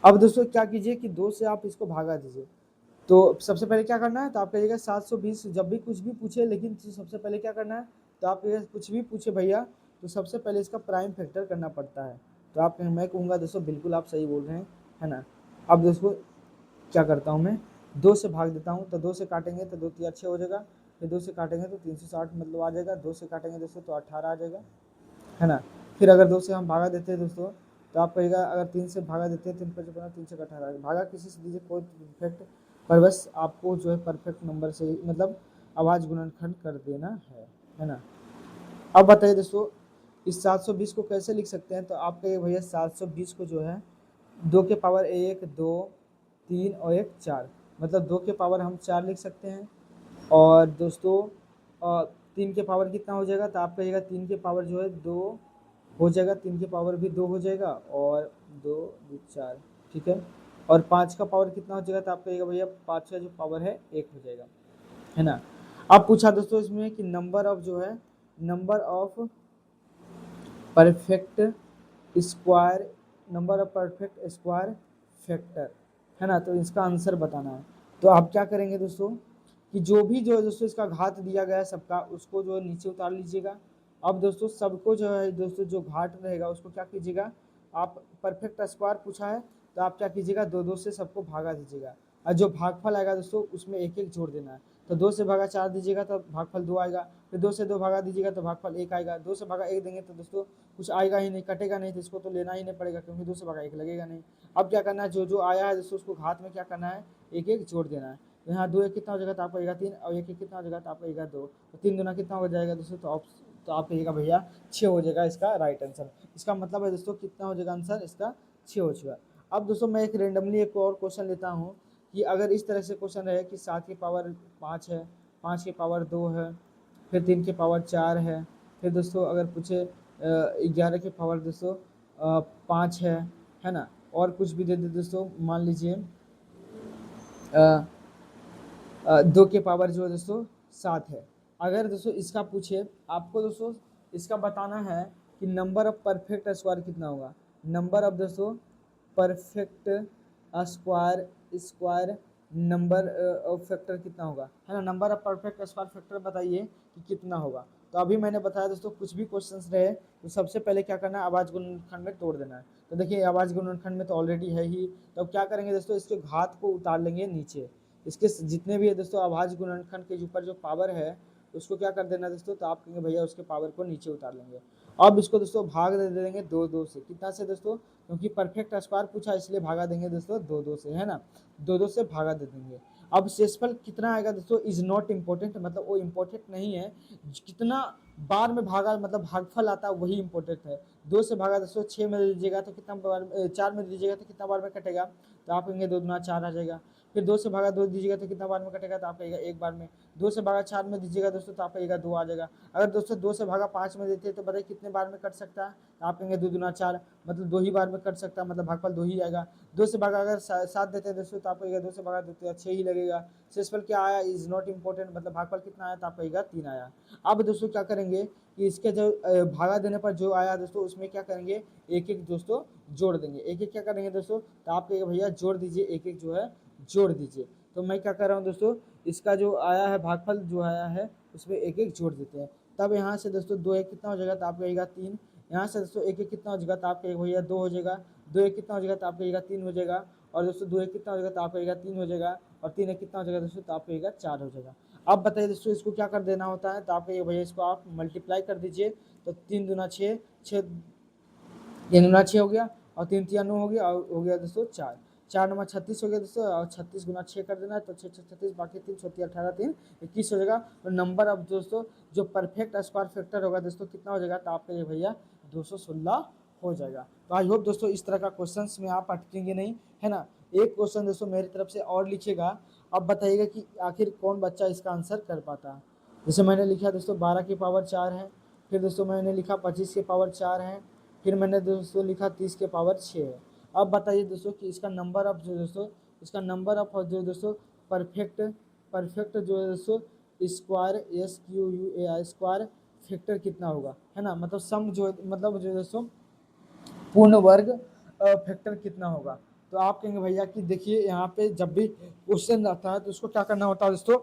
अब दोस्तों क्या कीजिए कि 2 से आप इसको भागा दीजिए। तो सबसे पहले क्या करना है, तो आप कहिएगा 720, जब भी कुछ भी पूछे, लेकिन सबसे पहले क्या करना है, तो आप कहिएगा कुछ भी पूछे भैया, तो सबसे पहले इसका प्राइम फैक्टर करना पड़ता है। तो आप मैं कहूँगा दोस्तों बिल्कुल आप सही बोल रहे हैं, है ना। अब दोस्तों क्या करता हूँ मैं, 2 से भाग देता हूँ, तो 2 से काटेंगे तो 2 3 6 हो जाएगा, फिर 2 से काटेंगे तो 360 मतलब आ जाएगा, 2 से काटेंगे दोस्तों तो 18 आ जाएगा, है ना। फिर अगर 2 से हम भागा देते हैं दोस्तों, तो आप कहिएगा अगर 3 से भागा देते हैं, 3 5 15, 3 से 18 भागा किसी से दीजिए, कोई इफेक्ट, पर बस आपको जो है परफेक्ट नंबर से मतलब आवाज गुणनखंड कर देना है ना। अब बताइए दोस्तों इस 720 को कैसे लिख सकते हैं, तो आप कहिए भैया 720 को जो है 2 के पावर 1 2 3 और 1 4, मतलब 2 के पावर हम 4 लिख सकते हैं, और दोस्तों 3 के पावर कितना हो जाएगा, तो आप कहिएगा 3 के पावर जो है 2 हो जाएगा, 3 के पावर भी 2 हो जाएगा, और 2 2 4, ठीक है। और 5 का पावर कितना हो जाएगा, तो आप कहिएगा भैया 5 का जो पावर है 1 हो जाएगा, है ना। अब पूछा दोस्तों इसमें कि नंबर ऑफ जो है, number of perfect square, number of perfect square factor, है ना। तो इसका आंसर बताना है। तो आप क्या करेंगे दोस्तों, कि जो भी जो है दोस्तों इसका घात दिया गया है सबका, उसको जो है नीचे उतार लीजिएगा। अब दोस्तों सबको जो है दोस्तों जो घाट रहेगा उसको क्या कीजिएगा, आप परफेक्ट स्क्वायर पूछा है, तो आप क्या कीजिएगा 2 2 से सबको भागा दीजिएगा, और जो भागफल आएगा दोस्तों उसमें एक एक जोड़ देना है। तो 2 से भागा 4 दीजिएगा तो भागफल 2 आएगा, फिर 2 से 2 भागा दीजिएगा तो भागफल 1 आएगा, 2 से भागा 1 देंगे तो दोस्तों कुछ आएगा ही नहीं, कटेगा नहीं, तो इसको तो लेना ही नहीं पड़ेगा, क्योंकि 2 से भागा 1 लगेगा नहीं। अब क्या करना है, जो जो आया है दोस्तों उसको घात में क्या करना है, एक एक जोड़ देना है। तो यहाँ 2 1 कितना हो जाएगा, तो आपको 3, और 1 1 कितना हो जाएगा, तो आपको 2, तो 3 दूना कितना हो जाएगा दोस्तों, तो आप कहिएगा भैया 6 हो जाएगा इसका राइट आंसर। इसका मतलब है दोस्तों कितना हो जाएगा आंसर इसका, 6 हो जाएगा। अब दोस्तों मैं एक रेंडमली एक और क्वेश्चन लेता हूँ, कि अगर इस तरह से क्वेश्चन रहे कि 7 की पावर 5 है, 5 की पावर 2 है, फिर 3 की पावर 4 है, फिर दोस्तों अगर पूछे 11 की पावर दोस्तों 5 है ना, और कुछ भी दे दे दोस्तों, मान लीजिए 2 के पावर जो है दोस्तों 7 है। अगर दोस्तों इसका पूछे आपको दोस्तों, इसका बताना है कि नंबर ऑफ परफेक्ट स्क्वायर कितना होगा, नंबर ऑफ दोस्तों perfect square number of factor कितना होगा, है ना। Number of perfect square factor बताइए कि कितना होगा। तो अभी मैंने बताया दोस्तों कुछ भी क्वेश्चंस रहे तो सबसे पहले क्या करना है, आवाज गुणनखंड में तोड़ देना है। तो देखिए आवाज गुणनखंड में तो ऑलरेडी है ही, तो अब क्या करेंगे दोस्तों, इसके घात को उतार लेंगे नीचे, इसके जितने भी है दोस्तों आवाज गुणनखंड के ऊपर जो पावर है उसको क्या कर देना दोस्तों, तो आप कहेंगे भैया उसके पावर को नीचे उतार लेंगे। अब इसको दोस्तों भाग दे देंगे 2 2 से, कितना से दोस्तों, क्योंकि परफेक्ट स्क्वायर पूछा इसलिए भागा देंगे दोस्तों 2 2 से, है ना, 2 2 से भागा दे देंगे। अब शेषफल कितना आएगा दोस्तों इज नॉट इम्पोर्टेंट, मतलब वो इम्पोर्टेंट नहीं है, कितना बार में भागा मतलब भागफल आता है वही इम्पोर्टेंट है। 2 से भागा दोस्तों 6 में दीजिएगा तो कितना बार, 4 में दीजिएगा तो कितना बार में कटेगा, तो आप कहेंगे 2 दूना 4 आ जाएगा। फिर 2 से भागा 2 दीजिएगा तो कितना बार में कटेगा, तो आपका एक बार में। 2 से भागा 4 में दीजिएगा दोस्तों तो आपका 2 आ जाएगा। अगर दोस्तों 2 से भागा 5 में देते हैं तो बताइए कितने बार में कट सकता है, तो आप कहेंगे 2 दूना 4, मतलब 2 ही बार में कट सकता है, मतलब भागफल 2 ही आएगा। 2 से भागा अगर 7 देते हैं दोस्तों तो आपको 2 से भागा देते हैं 6 ही लगेगा। शेषफल क्या आया इज नॉट इम्पोर्टेंट, मतलब भागफल कितना आया, तो आपका 3 आया। अब दोस्तों क्या करेंगे कि इसके जो भागा देने पर जो आया दोस्तों उसमें क्या करेंगे, एक एक दोस्तों जोड़ देंगे। एक एक क्या करेंगे दोस्तों, तो आप कहेंगे भैया जोड़ दीजिए, एक एक जो है जोड़ दीजिए। तो मैं क्या कर रहा हूँ दोस्तों, इसका जो आया है भागफल जो आया है उसमें एक एक जोड़ देते हैं। तब यहाँ से दोस्तों 2 एक कितना हो जाएगा, तो आप कहेगा 3। यहाँ से दोस्तों एक एक कितना हो जाएगा, तो आप कहेगा भैया 2 हो जाएगा। 2 एक कितना हो जाएगा, तो आप कहेगा 3 हो जाएगा। और दोस्तों 2 एक कितना हो जाएगा, तो आप कहेगा 3 हो जाएगा। और 3 एक कितना हो जाएगा दोस्तों, तो आप कहेगा 4 हो जाएगा। अब बताइए दोस्तों इसको क्या कर देना होता है, तो आप कहिए भैया इसको आप मल्टीप्लाई कर दीजिए। तो 3 दूना 6, 6 3 दूना 6 हो गया, और 3 तिया 9 हो गया, और हो गया दोस्तों 4। 4 नंबर 36 हो गया दोस्तों, और 36 गुना 6 कर देना है, तो 6 36 बाकी 3 छोटी 18 3 21 हो जाएगा। और नंबर अब दोस्तों जो परफेक्ट स्क्वायर फैक्टर होगा दोस्तों कितना हो जाएगा, तो आपका ये भैया 216 हो जाएगा। तो आई होप दोस्तों इस तरह का क्वेश्चन में आप अटकेंगे नहीं, है ना। एक क्वेश्चन दोस्तों मेरी तरफ से और लिखिएगा। अब बताइएगा कि आखिर कौन बच्चा इसका आंसर कर पाता है। जैसे मैंने लिखा दोस्तों 12 की पावर 4 है, फिर दोस्तों मैंने लिखा 25 की पावर 4 है, फिर मैंने दोस्तों लिखा 30 के पावर 6 है। अब बताइए दोस्तों कि इसका नंबर ऑफ जो दोस्तों इसका नंबर ऑफ जो दोस्तों परफेक्ट परफेक्ट जो है दोस्तों स्क्वायर SQUAR स्क्वायर फैक्टर कितना होगा, है ना, मतलब सम जो मतलब जो दोस्तों पूर्ण वर्ग फैक्टर कितना होगा। तो आप कहेंगे भैया कि देखिए यहाँ पे जब भी क्वेश्चन आता है तो उसको क्या करना होता है दोस्तों,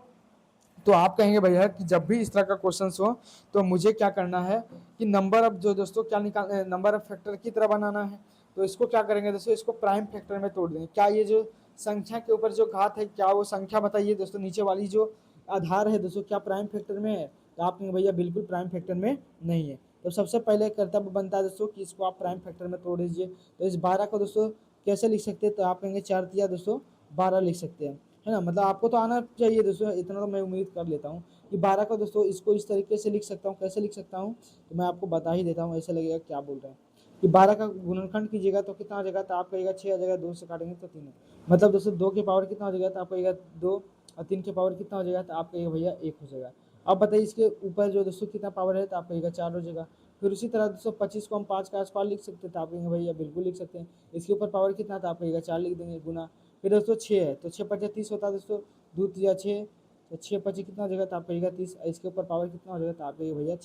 तो आप कहेंगे भैया कि जब भी इस तरह का क्वेश्चन हो तो मुझे क्या करना है कि नंबर ऑफ जो दोस्तों क्या निकाल नंबर ऑफ फैक्टर की तरह बनाना है। तो इसको क्या करेंगे दोस्तों, इसको प्राइम फैक्टर में तोड़ देंगे। क्या ये जो संख्या के ऊपर जो घात है, क्या वो संख्या बताइए दोस्तों नीचे वाली जो आधार है दोस्तों क्या प्राइम फैक्टर में है, तो आप कहेंगे भैया बिल्कुल प्राइम फैक्टर में नहीं है। तो सबसे पहले कर्तव्य बनता है दोस्तों कि इसको आप प्राइम फैक्टर में तोड़ दीजिए। तो इस 12 को दोस्तों कैसे लिख सकते हैं, तो आप कहेंगे 4 तिया दोस्तों 12 लिख सकते हैं, है ना। मतलब आपको तो आना चाहिए दोस्तों, इतना तो मैं उम्मीद कर लेता हूँ कि 12 को दोस्तों इसको इस तरीके से लिख सकता हूँ। कैसे लिख सकता हूँ तो मैं आपको बता ही देता हूँ, ऐसा लगेगा क्या बोल रहे हैं कि 12 का गुणनखंड कीजिएगा तो कितना आ जाएगा, तो आप कहेगा 6 आ जाएगा। 2 से काटेंगे तो 3 है, मतलब दोस्तों 2 के पावर कितना हो जाएगा, तो आप कहेगा 2। और 3 के पावर कितना हो जाएगा, तो आप कहेगा भैया 1 हो जाएगा। अब बताइए इसके ऊपर जो दोस्तों कितना पावर है, तो आप कहेगा 4 हो जाएगा। फिर उसी तरह दोस्तों 25 को हम 5 का आसपास लिख सकते हैं, तो आप कहेंगे भैया बिल्कुल लिख सकते हैं। इसके ऊपर पावर कितना था, आप कहेगा 4 लिख देंगे गुना। फिर दोस्तों 6 है, तो 6 5 30 होता है दोस्तों, 2 तिया 6, तो 6 25 कितना हो जाएगा, तो आप कहेगा 30। इसके ऊपर पावर कितना हो जाएगा, तो आप कहेगा भैया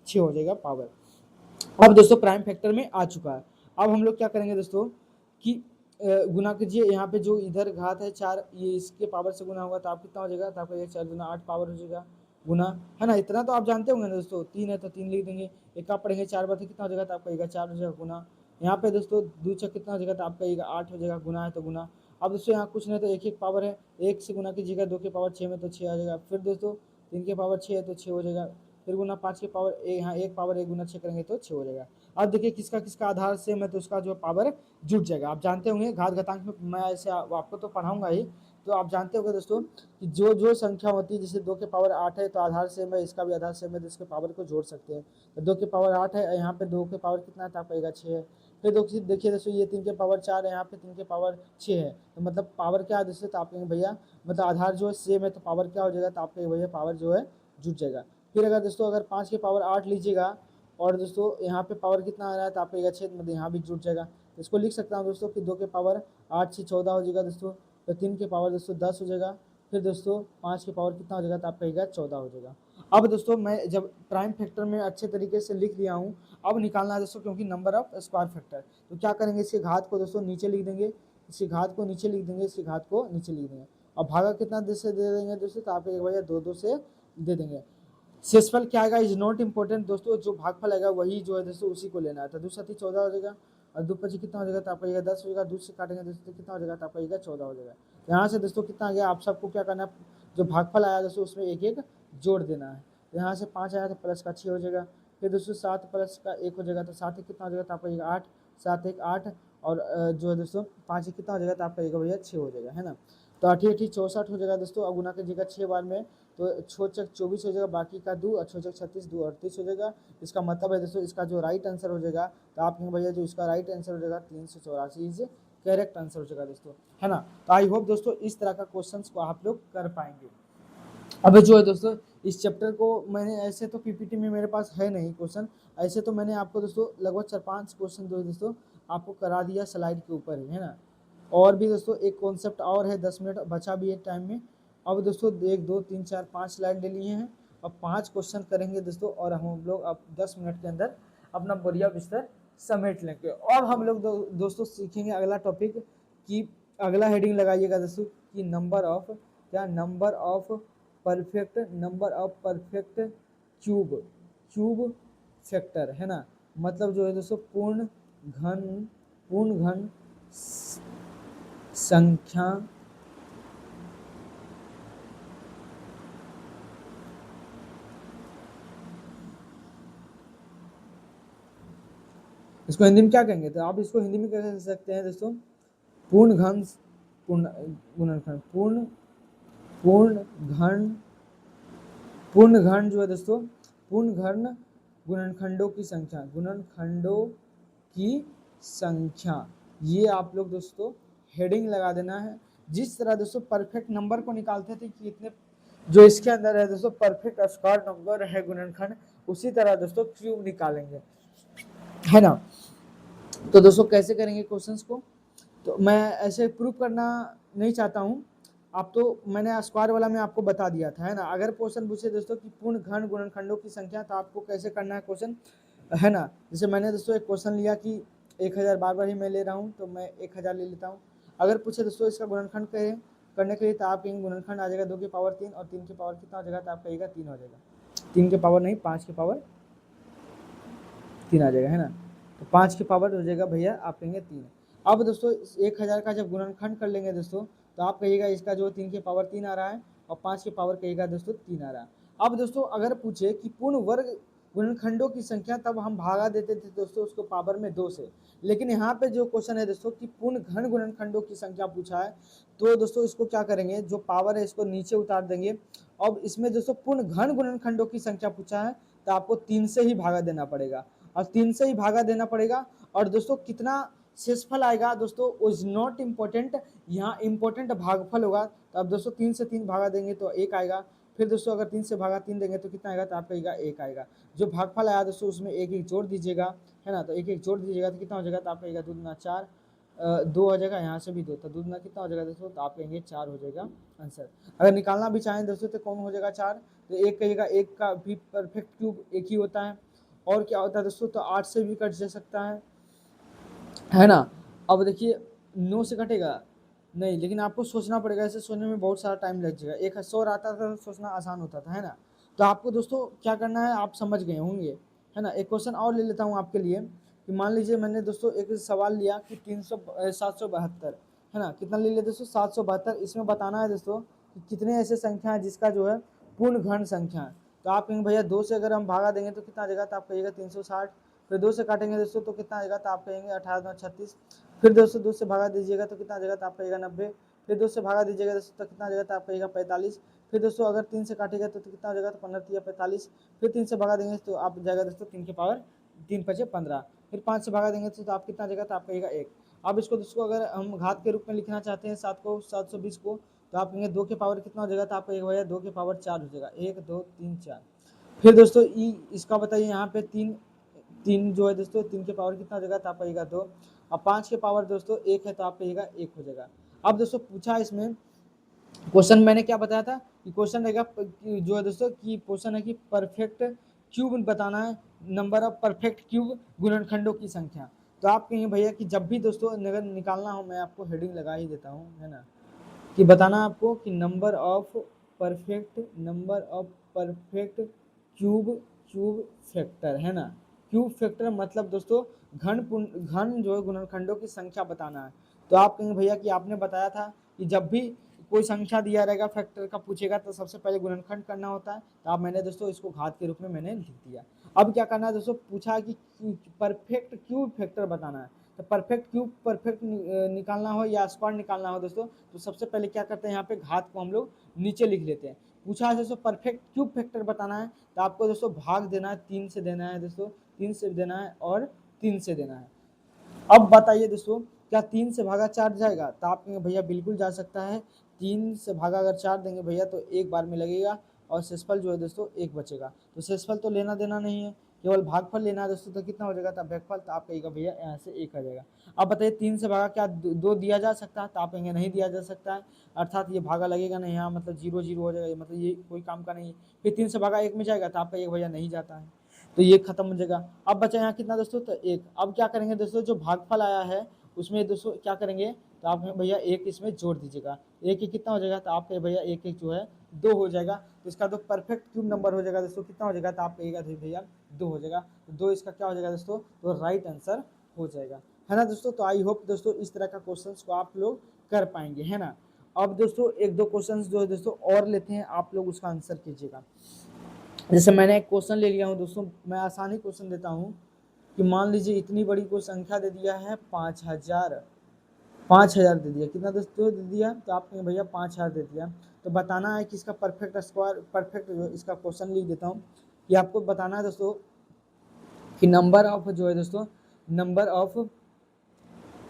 6 हो जाएगा पावर। अब दोस्तों प्राइम फैक्टर में आ चुका है। अब हम लोग क्या करेंगे दोस्तों कि गुना कीजिए। यहाँ पे जो इधर घात है 4, ये इसके पावर से गुना होगा तो आप कितना हो जाएगा, तो आपका ये 4 गुना 8 पावर हो जाएगा गुना, है ना। इतना तो आप जानते होंगे ना दोस्तों। 3 है तो 3 लिख देंगे, एक आप पढ़ेंगे 4 बार तो कितना हो जाएगा, तो आपका 4 हो जाएगा गुना। यहाँ पे दोस्तों 2 छक कितना हो जाएगा, तो आपका 8 हो जाएगा, गुना है तो गुना। अब दोस्तों यहाँ कुछ नहीं तो एक पावर है, 1 से गुना कीजिएगा 2 के पावर 6 में तो 6 आ जाएगा। फिर दोस्तों 3 के पावर 6 है तो 6 हो जाएगा। फिर गुना 5 के पावर यहाँ 1 पावर 1 गुना 6 करेंगे तो 6 हो जाएगा। अब देखिए किसका किसका आधार सेम है तो उसका जो पावर जुट जाएगा। आप जानते होंगे घात घातांक में मैं ऐसे आपको तो पढ़ाऊंगा ही, तो आप जानते होंगे दोस्तों कि जो जो संख्या होती है, जैसे 2 के पावर 8 है तो आधार सेम है, इसका भी आधार सेम है, तो इसके पावर को जोड़ सकते हैं। तो 2 के पावर 8 है, यहाँ पे 2 के पावर कितना है, तो आपका 6 है। फिर देखिए दोस्तों ये 3 के पावर 4 है, यहाँ पे 3 के पावर 6 है, तो मतलब पावर क्या है दोस्तों, तो आप कहेंगे भैया मतलब आधार जो है सेम है तो पावर क्या हो जाएगा, तो आप कहेंगे भैया पावर जो है जुट जाएगा। फिर अगर दोस्तों अगर 5 के पावर 8 लीजिएगा और दोस्तों यहाँ पे पावर कितना आ रहा है, तो आप कहेगा 6, मतलब यहाँ भी जुट जाएगा। तो इसको लिख सकता हूँ दोस्तों कि 2 के पावर 8 से 14 हो जाएगा दोस्तों। तो 3 के पावर दोस्तों 10 हो जाएगा। फिर दोस्तों 5 के पावर कितना हो जाएगा, तो आप कहेगा 14 हो जाएगा। अब दोस्तों मैं जब प्राइम फैक्टर में अच्छे तरीके से लिख लिया हूँ, अब निकालना है दोस्तों क्योंकि नंबर ऑफ स्क्वायर फैक्टर। तो क्या करेंगे, इसके घात को दोस्तों नीचे लिख देंगे, इसकी घात को नीचे लिख देंगे, इसकी घात को नीचे लिख देंगे। और भागा कितना से दे देंगे दोस्तों, तो आप एक भैया 2 से दे देंगे। शेषफल क्या आएगा इज नॉट इम्पोर्टेंट दोस्तों, जो भागफल आएगा वही जो है दोस्तों उसी को लेना है। तो 2 7 14 हो जाएगा, और 2 5 कितना हो जाएगा, तो आपका 10 हो जाएगा। 2 से काटेंगे दोस्तों कितना हो जाएगा, तो आपका 14 हो जाएगा। यहाँ से दोस्तों कितना आ गया, आप सबको क्या करना है, जो भागफल आया दोस्तों उसमें एक एक जोड़ देना है। तो यहाँ से 5 आया तो प्लस का 6 हो जाएगा। फिर दोस्तों 7 प्लस का 1 हो जाएगा, तो 7 कितना हो जाएगा, तो आपका 8, 7 1 8, और जो है दोस्तों 5 कितना हो जाएगा, तो आपका भैया 6 हो जाएगा, है ना। तो 8 8 64 हो जाएगा दोस्तों। अब गुना कीजिएगा 6 बार में, तो 6 चक 24 हो जाएगा, बाकी का 2, और 6 चक 36, 2 38 हो जाएगा। इसका मतलब है दोस्तों इसका जो राइट आंसर हो जाएगा, तो आप कहेंगे भैया जो इसका राइट आंसर हो जाएगा 384 इज करेक्ट आंसर हो जाएगा दोस्तों, है ना। तो आई होप दोस्तों इस तरह का क्वेश्चंस को आप लोग कर पाएंगे। अब जो है दोस्तों इस चैप्टर को मैंने ऐसे तो पीपीटी में मेरे पास है नहीं क्वेश्चन, ऐसे तो मैंने आपको दोस्तों लगभग 4-5 क्वेश्चन जो है दोस्तों आपको करा दिया स्लाइड के ऊपर ही, है ना। और भी दोस्तों एक कॉन्सेप्ट और है, 10 मिनट बचा भी है टाइम में। अब दोस्तों 1 2 3 4 5 स्लाइड ले लिए हैं, अब 5 क्वेश्चन करेंगे दोस्तों, और हम लोग अब 10 मिनट के अंदर अपना बढ़िया बिस्तर समेट लेंगे। और हम लोग दोस्तों सीखेंगे अगला टॉपिक कि अगला हेडिंग लगाइएगा दोस्तों कि नंबर ऑफ क्या, number of perfect, number of perfect cube, cube factor, है ना। मतलब जो है दोस्तों पूर्ण घन संख्या इसको हिंदी में क्या कहेंगे, तो आप इसको हिंदी में कैसे कह सकते हैं दोस्तों, पूर्ण घन पूर्ण गुणनखंड पूर्ण पूर्ण घन पूर्ण घन जो है दोस्तों पूर्ण घन गुणनखंडों की संख्या, गुणनखंडों की संख्या, ये आप लोग दोस्तों हेडिंग लगा देना है। जिस तरह दोस्तों परफेक्ट नंबर को निकालते थे कि इतने जो इसके अंदर है दोस्तों परफेक्ट स्क्वायर नंबर है गुणनखंड, उसी तरह दोस्तों क्यूब निकालेंगे, है ना। तो दोस्तों कैसे करेंगे क्वेश्चंस को, तो मैं ऐसे प्रूव करना नहीं चाहता हूँ, आप तो मैंने स्क्वायर वाला में आपको बता दिया था, है ना। अगर क्वेश्चन पूछे दोस्तों कि पूर्ण घन गुणनखंडों की संख्या, तो आपको कैसे करना है क्वेश्चन, है ना। जैसे मैंने दोस्तों एक क्वेश्चन लिया कि 1000, बार बार ही मैं ले रहा हूँ तो मैं 1000 ले लेता हूँ। अगर पूछे दोस्तों इसका गुणनखंड करने के लिए, तो आप कहेंगे गुणनखंड आ जाएगा 2 की पावर 3, और 3 की पावर कितना हो जाएगा, तो आप कहिएगा 3 हो जाएगा, 3 की पावर नहीं 5 की पावर 3 आ जाएगा, है ना। तो 5 की पावर हो जाएगा भैया आप कहेंगे 3। अब दोस्तों 1000 का जब गुणनखंड कर लेंगे दोस्तों, तो आप कहिएगा इसका जो 3 की पावर 3 आ रहा है, और 5 की पावर कहिएगा दोस्तों 3 आ रहा है। अब दोस्तों अगर पूछे कि पूर्ण वर्ग गुणनखंडों की संख्या, तब हम भागा देते थे दोस्तों उसको पावर में 2 से। लेकिन यहाँ पे जो क्वेश्चन है दोस्तों कि पूर्ण घन गुणनखंडों की संख्या पूछा है, तो दोस्तों इसको क्या करेंगे, जो पावर है इसको नीचे उतार देंगे। अब इसमें दोस्तों पूर्ण घन गुणनखंडों की संख्या पूछा है, तो आपको 3 से ही भागा देना पड़ेगा, और 3 से ही भागा देना पड़ेगा। और दोस्तों कितना शेषफल आएगा दोस्तों इज नॉट इम्पोर्टेंट, यहाँ इम्पोर्टेंट भागफल होगा। तो अब दोस्तों 3 से 3 भागा देंगे तो 1 आएगा, फिर दोस्तों अगर 3 से भागा 3 देंगे तो कितना आएगा, तो आप कहिएगा 1 आएगा। जो भागफल आया दोस्तों उसमें 1 1 जोड़ दीजिएगा, है ना। तो 1 1 जोड़ दीजिएगा तो कितना हो जाएगा, तो आप कहिएगा 2 दूना 4, 2 हो जाएगा, यहाँ से भी 2, तो 2 दूना कितना हो जाएगा दोस्तों, तो आप कहेंगे 4 हो जाएगा आंसर। अगर निकालना भी चाहें दोस्तों तो कौन हो जाएगा 4, तो 1 कहिएगा, 1 का भी परफेक्ट क्यूब 1 ही होता है। और क्या होता है दोस्तों, तो 8 से भी कट जा सकता है ना। अब देखिए 9 से कटेगा नहीं, लेकिन आपको सोचना पड़ेगा, ऐसे सोचने में बहुत सारा टाइम लग जाएगा। एक 100 आता था तो सोचना आसान होता था, है ना। तो आपको दोस्तों क्या करना है, आप समझ गए होंगे, है ना। एक क्वेश्चन और ले लेता हूँ आपके लिए कि मान लीजिए मैंने दोस्तों एक सवाल लिया कि 772, है ना। कितना ले लिया दोस्तों 772। इसमें बताना है दोस्तों कि कितने ऐसे संख्या है जिसका जो है पूर्ण घन संख्या है। तो आप कहेंगे भैया 2 से अगर हम भागा देंगे तो कितना आ जाएगा, तो आप कहिएगा 360। फिर 2 से काटेंगे दोस्तों तो कितना आएगा, तो आप कहेंगे 18 9 36। फिर दोस्तों 2 से भागा दीजिएगा तो कितना आ जाएगा, तो आप कहिएगा 90। फिर 2 से भागा दीजिएगा दोस्तों तो कितना आ जाएगा, तो आप कहिएगा 45। फिर दोस्तों अगर 3 से काटेगा तो कितना हो जाएगा, तो 15 या 45। फिर 3 से भागा देंगे तो आप जाएगा दोस्तों 3 की पावर 3 5 15। फिर 5 से भागा देंगे तो आप कितना आ जाएगा, तो आप कहिएगा 1। अब इसको दोस्तों अगर हम घात के रूप में लिखना चाहते हैं 720 को, तो आप कहेंगे 2 के पावर कितना हो जाएगा, तो आप कहिएगा भैया 2 के पावर 4 हो जाएगा, 1 2 3 4। फिर दोस्तों इसका बताइए यहाँ पे 3 जो है दोस्तों 3 के पावर कितना हो जाएगा, तो आप कहिएगा 2। और 5 के पावर दोस्तों 1 है तो आप कहिएगा 1 हो जाएगा। अब दोस्तों पूछा इसमें क्वेश्चन मैंने क्या बताया था कि क्वेश्चन रहेगा जो है दोस्तों कि क्वेश्चन है कि परफेक्ट क्यूब बताना है, नंबर ऑफ परफेक्ट क्यूब गुणनखंडों की संख्या। तो आप कहेंगे भैया कि जब भी दोस्तों अगर निकालना हो, मैं आपको हेडिंग लगा ही देता हूँ, है ना, कि बताना आपको कि number of perfect cube factor, है ना। क्यूब फैक्टर मतलब दोस्तों घन जो है गुणनखंडों की संख्या बताना है। तो आप कहेंगे भैया कि आपने बताया था कि जब भी कोई संख्या दिया रहेगा फैक्टर का पूछेगा तो सबसे पहले गुणनखंड करना होता है। तो आप मैंने दोस्तों इसको घात के रूप में मैंने लिख दिया। अब क्या करना है दोस्तों, पूछा कि परफेक्ट क्यूब फैक्टर बताना है। तो परफेक्ट क्यूब परफेक्ट निकालना हो या स्क्वायर निकालना हो दोस्तों, तो सबसे पहले क्या करते हैं, यहाँ पे घात को हम लोग नीचे लिख लेते हैं। पूछा है दोस्तों परफेक्ट क्यूब फैक्टर बताना है, तो आपको दोस्तों भाग देना है, 3 से देना है दोस्तों, 3 से देना है और 3 से देना है। अब बताइए दोस्तों क्या 3 से भागा 4 जाएगा? तो आप कहेंगे भैया बिल्कुल जा सकता है, 3 से भागा अगर 4 देंगे भैया तो एक बार में लगेगा और शेषफल जो है दोस्तों 1 बचेगा। तो शेषफल तो लेना देना नहीं है, केवल भागफल लेना है दोस्तों। तो कितना हो जाएगा? तो भागफल, तो आप कहिएगा भैया यहाँ से 1 आ जाएगा। अब बताइए 3 से भागा क्या 2 दिया जा सकता है? तो आप कहेंगे नहीं दिया जा सकता है, अर्थात ये भागा लगेगा नहीं, यहाँ मतलब 0 0 हो जाएगा, मतलब ये कोई काम का नहीं है। फिर 3 से भागा 1 में जाएगा, तो आप कहिएगा भैया नहीं जाता है, तो ये खत्म हो जाएगा। अब बचा यहाँ कितना दोस्तों? तो 1। अब क्या करेंगे दोस्तों, जो भागफल आया है उसमें दोस्तों क्या करेंगे? तो आप भैया 1 इसमें जोड़ दीजिएगा, 1 कितना हो जाएगा? तो आप भैया 1 1 जो है 2 हो जाएगा। तो इसका तो परफेक्ट क्यूब नंबर हो जाएगा दोस्तों, कितना हो जाएगा? तो आप कहिएगा भैया 2 हो जाएगा। तो 2 इसका क्या हो जाएगा दोस्तों? तो राइट आंसर हो जाएगा, है ना दोस्तों। तो आई होप दोस्तों इस तरह का क्वेश्चन को आप लोग कर पाएंगे, है ना। अब दोस्तों 1 2 क्वेश्चन जो है दोस्तों और लेते हैं, आप लोग उसका आंसर कीजिएगा। जैसे मैंने एक क्वेश्चन ले लिया हूँ दोस्तों, मैं आसानी क्वेश्चन देता हूँ कि मान लीजिए इतनी बड़ी कोई संख्या दे दिया है 5000 दे दिया, कितना दोस्तों दे दिया? तो आप कहेंगे भैया 5000 दे दिया, तो बताना है कि इसका परफेक्ट स्क्वायर, परफेक्ट जो इसका क्वेश्चन लिख देता हूँ कि आपको बताना है दोस्तों कि नंबर ऑफ जो है दोस्तों, number of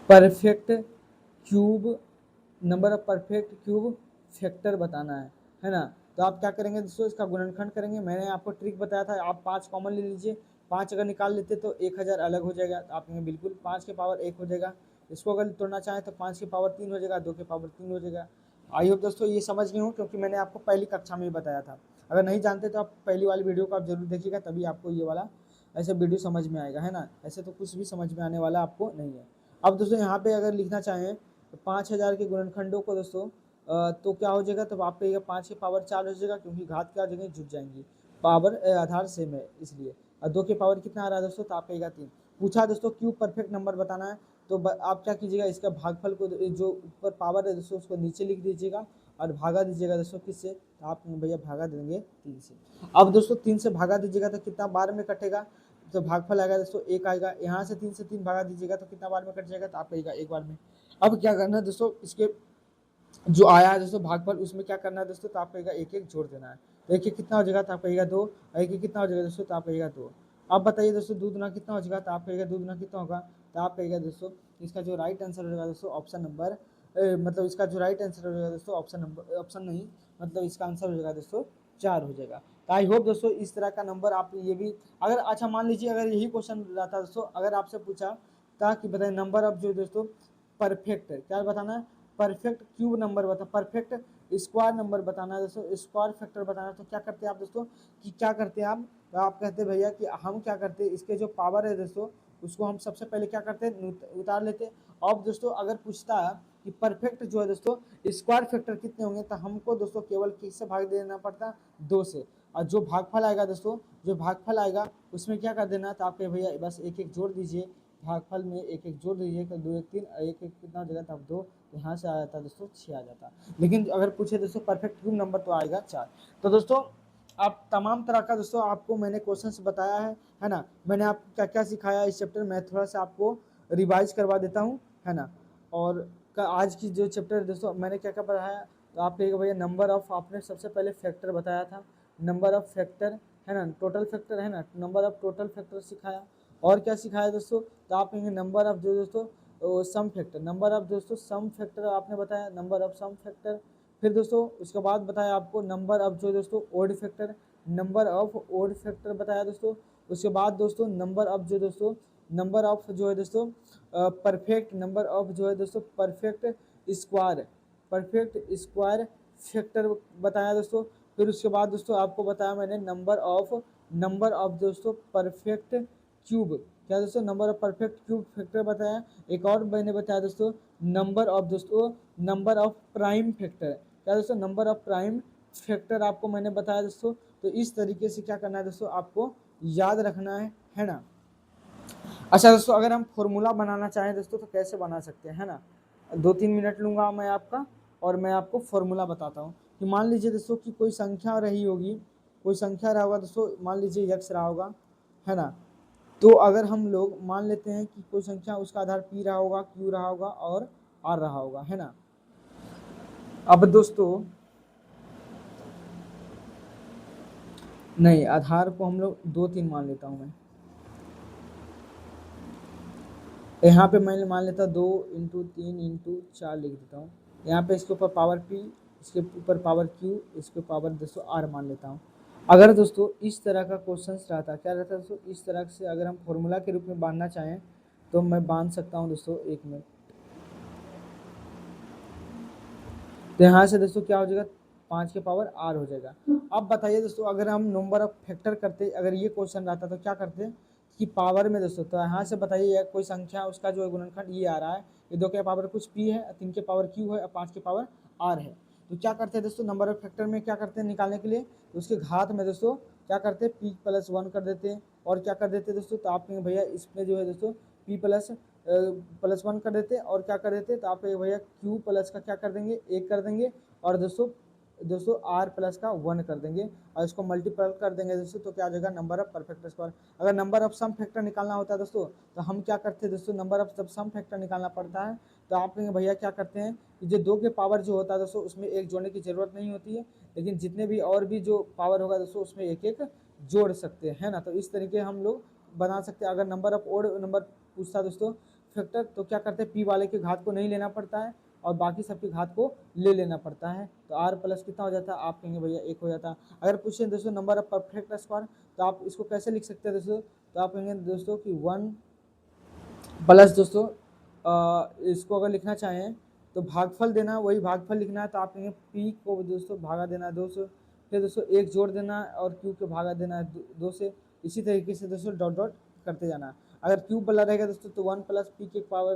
perfect cube, number of perfect cube factor बताना है ना। तो आप क्या करेंगे दोस्तों, इसका गुणनखंड करेंगे। मैंने आपको ट्रिक बताया था, आप 5 कॉमन ले लीजिए, 5 अगर निकाल लेते तो 1000 अलग हो जाएगा। तो आप कहेंगे बिल्कुल 5 के पावर 1 हो जाएगा। इसको अगर तोड़ना चाहें तो 5 के पावर 3 हो जाएगा, 2 के पावर 3 हो जाएगा। आई होप दोस्तों ये समझ गए हो, क्योंकि मैंने आपको पहली कक्षा में ही बताया था। अगर नहीं जानते तो आप पहली वाली वीडियो को आप जरूर देखिएगा, तभी आपको ये वाला ऐसे वीडियो समझ में आएगा, है ना। ऐसे तो कुछ भी समझ में आने वाला आपको नहीं है। अब दोस्तों यहाँ पे अगर लिखना चाहें तो 5000 के गुणनखंडों को दोस्तों तो क्या हो जाएगा? तो आप कहिएगा 5 के पावर 4 हो जाएगा, क्योंकि घात क्या जगह जुट जाएंगी, पावर आधार सेम है इसलिए। और 2 के पावर कितना आ रहा है दोस्तों? तो आप कहिएगा 3। पूछा दोस्तों क्यूब परफेक्ट नंबर बताना है, तो आप क्या कीजिएगा, इसका भागफल को जो ऊपर पावर है दोस्तों उसको नीचे लिख दीजिएगा और भागा दीजिएगा दोस्तों किससे? तो आप भैया भागा देंगे 3 से। अब दोस्तों 3 से भागा दीजिएगा तो कितना बार में कटेगा? तो भागफल आएगा दोस्तों 1 आएगा। यहाँ से 3 से 3 भागा दीजिएगा तो कितना बार में कट जाएगा? तो आप कहिएगा 1 बार में। अब क्या करना है दोस्तों, इसके जो आया है दोस्तों भागफल, उसमें क्या करना है दोस्तों? तो आप कहिएगा 1 1 जोड़ देना है। तो 1 1 कितना हो जाएगा? तो आप कहिएगा 2। 1 1 कितना हो जाएगा दोस्तों? तो आप कहिएगा 2। अब बताइए दोस्तों 2 दूना कितना हो जाएगा? तो आप कहिएगा 2 दूना कितना होगा? तो आप कहिएगा दोस्तों इसका जो राइट आंसर हो जाएगा दोस्तों ऑप्शन नंबर मतलब इसका जो राइट आंसर हो जाएगा दोस्तों ऑप्शन नंबर, ऑप्शन नहीं मतलब इसका आंसर हो जाएगा दोस्तों 4 हो जाएगा। तो आई होप दोस्तों इस तरह का नंबर आप ये भी, अगर अच्छा मान लीजिए अगर यही क्वेश्चन रहता दोस्तों, अगर आपसे पूछा था कि बताइए नंबर ऑफ जो दोस्तों परफेक्ट, क्या बताना है? परफेक्ट क्यूब नंबर बता, परफेक्ट स्क्वायर नंबर बताना है दोस्तों, स्क्वायर फैक्टर बताना है। तो क्या करते हैं आप दोस्तों कि क्या करते हैं आप? तो आप कहते हैं भैया कि हम क्या करते हैं, इसके जो पावर है दोस्तों उसको हम सबसे पहले क्या करते हैं? उतार लेते हैं। अब दोस्तों अगर पूछता है कि परफेक्ट जो है दोस्तों स्क्वायर फैक्टर कितने होंगे, तो हमको दोस्तों केवल किससे भाग देना पड़ता है? 2 से। और जो भागफल आएगा दोस्तों, जो भागफल आएगा उसमें क्या कर देना है? तो आपके भैया बस 1 1 जोड़ दीजिए, भागफल में 1 1 जोड़ दीजिए, तो 2 1 3, 1 1 कितना हो जाएगा? तब 2, यहाँ से आ जाता है दोस्तों 6 आ जाता। लेकिन अगर पूछे दोस्तों परफेक्ट क्यूब नंबर तो आएगा 4। तो दोस्तों आप तमाम तरह का दोस्तों आपको मैंने क्वेश्चंस बताया है ना। मैंने आपको क्या क्या सिखाया इस चैप्टर में थोड़ा सा आपको रिवाइज करवा देता हूँ, है ना। और आज की जो चैप्टर दोस्तों मैंने क्या क्या पढ़ाया, तो आप कहिएगा भैया नंबर ऑफ, आपने सबसे पहले फैक्टर बताया था, नंबर ऑफ फैक्टर है ना, टोटल फैक्टर है ना, नंबर ऑफ टोटल फैक्टर सिखाया। और क्या सिखाया दोस्तों? तो आप कहेंगे नंबर ऑफ जो दोस्तों सम फैक्टर, नंबर ऑफ दोस्तों सम फैक्टर आपने बताया, नंबर ऑफ सम फैक्टर। फिर दोस्तों उसके बाद बताया आपको नंबर ऑफ जो दोस्तों odd factor, number of odd factor बताया दोस्तों। उसके बाद दोस्तों नंबर ऑफ जो दोस्तों, नंबर ऑफ जो है दोस्तों परफेक्ट, नंबर ऑफ जो है दोस्तों perfect square, perfect square factor बताया दोस्तों। फिर उसके बाद दोस्तों आपको बताया मैंने नंबर ऑफ दोस्तों परफेक्ट क्यूब, क्या दोस्तों? Number of perfect cube factor बताया। एक और मैंने बताया दोस्तों नंबर ऑफ दोस्तों, नंबर ऑफ प्राइम फैक्टर, क्या दोस्तों? नंबर ऑफ प्राइम फैक्टर आपको मैंने बताया दोस्तों। तो इस तरीके से क्या करना है दोस्तों आपको याद रखना है ना। अच्छा दोस्तों अगर हम फॉर्मूला बनाना चाहें दोस्तों तो कैसे बना सकते हैं, है ना। 2-3 मिनट लूँगा मैं आपका और मैं आपको फॉर्मूला बताता हूँ कि मान लीजिए दोस्तों कि कोई संख्या रही होगी, कोई संख्या रहा होगा दोस्तों, मान लीजिए यक्स रहा होगा, है ना। तो अगर हम लोग मान लेते हैं कि कोई संख्या उसका आधार पी रहा होगा, क्यू रहा होगा और आर रहा होगा, है ना। अब दोस्तों नहीं, आधार को हम लोग 2 3 मान लेता हूँ मैं, यहाँ पे मैं मान लेता 2 इंटू 3 इंटू 4 लिख देता हूँ। यहाँ पे इसके ऊपर पावर p, इसके ऊपर पावर q, इसके पावर दोस्तों r मान लेता हूँ। अगर दोस्तों इस तरह का क्वेश्चन रहता, क्या रहता दोस्तों, इस तरह से अगर हम फॉर्मूला के रूप में बांधना चाहें तो मैं बांध सकता हूँ दोस्तों। 1 मिनट। तो यहाँ से दोस्तों क्या हो जाएगा, 5 के पावर r हो जाएगा। अब बताइए दोस्तों, अगर हम नंबर ऑफ फैक्टर करते, अगर ये क्वेश्चन रहता तो क्या करते कि पावर में दोस्तों, तो यहाँ से बताइए कोई संख्या उसका जो गुणनखंड ये आ रहा है, ये 2 के पावर कुछ p है, 3 के पावर q है और 5 के पावर r है। तो क्या करते हैं दोस्तों, नंबर ऑफ फैक्टर में क्या करते हैं निकालने के लिए, तो उसके घात में दोस्तों क्या करते हैं p प्लस 1 कर देते हैं, और क्या कर देते हैं दोस्तों, तो आप कहेंगे भैया इसमें जो है दोस्तों p प्लस 1 कर देते, और क्या कर देते, तो आप भैया q प्लस का क्या कर देंगे 1 कर देंगे, और दोस्तों r प्लस का 1 कर देंगे, और इसको मल्टीपल कर देंगे दोस्तों, तो क्या आ जाएगा नंबर ऑफ परफेक्ट स्क्वायर। अगर नंबर ऑफ सम फैक्टर निकालना होता है दोस्तों, तो हम क्या करते हैं दोस्तों, नंबर ऑफ जब सम फैक्टर निकालना पड़ता है तो आप कहेंगे भैया क्या करते हैं कि जो 2 के पावर जो होता है दोस्तों उसमें एक जोड़ने की जरूरत नहीं होती है, लेकिन जितने भी और भी जो पावर होगा दोस्तों उसमें एक एक जोड़ सकते हैं, है ना। तो इस तरीके हम लोग बना सकते हैं। अगर नंबर ऑफ ओड नंबर पूछता है दोस्तों फैक्टर, तो क्या करते हैं p वाले के घात को नहीं लेना पड़ता है और बाकी सबके घात को ले लेना पड़ता है, तो r प्लस कितना हो जाता है, आप कहेंगे भैया 1 हो जाता है। अगर पूछें दोस्तों नंबर ऑफ परफेक्ट स्क्वायर, तो आप इसको कैसे लिख सकते हैं दोस्तों, तो आप कहेंगे दोस्तों कि 1 प्लस दोस्तों इसको अगर लिखना चाहें तो भागफल देना, वही भागफल लिखना है, तो आप कहेंगे p को दोस्तों भागा देना है 2 से, फिर दोस्तों 1 जोड़ देना है और q को भागा देना है 2 से। इसी तरीके से दोस्तों डॉट डॉट करते जाना है। अगर q बला रहेगा दोस्तों तो 1 प्लस p के पावर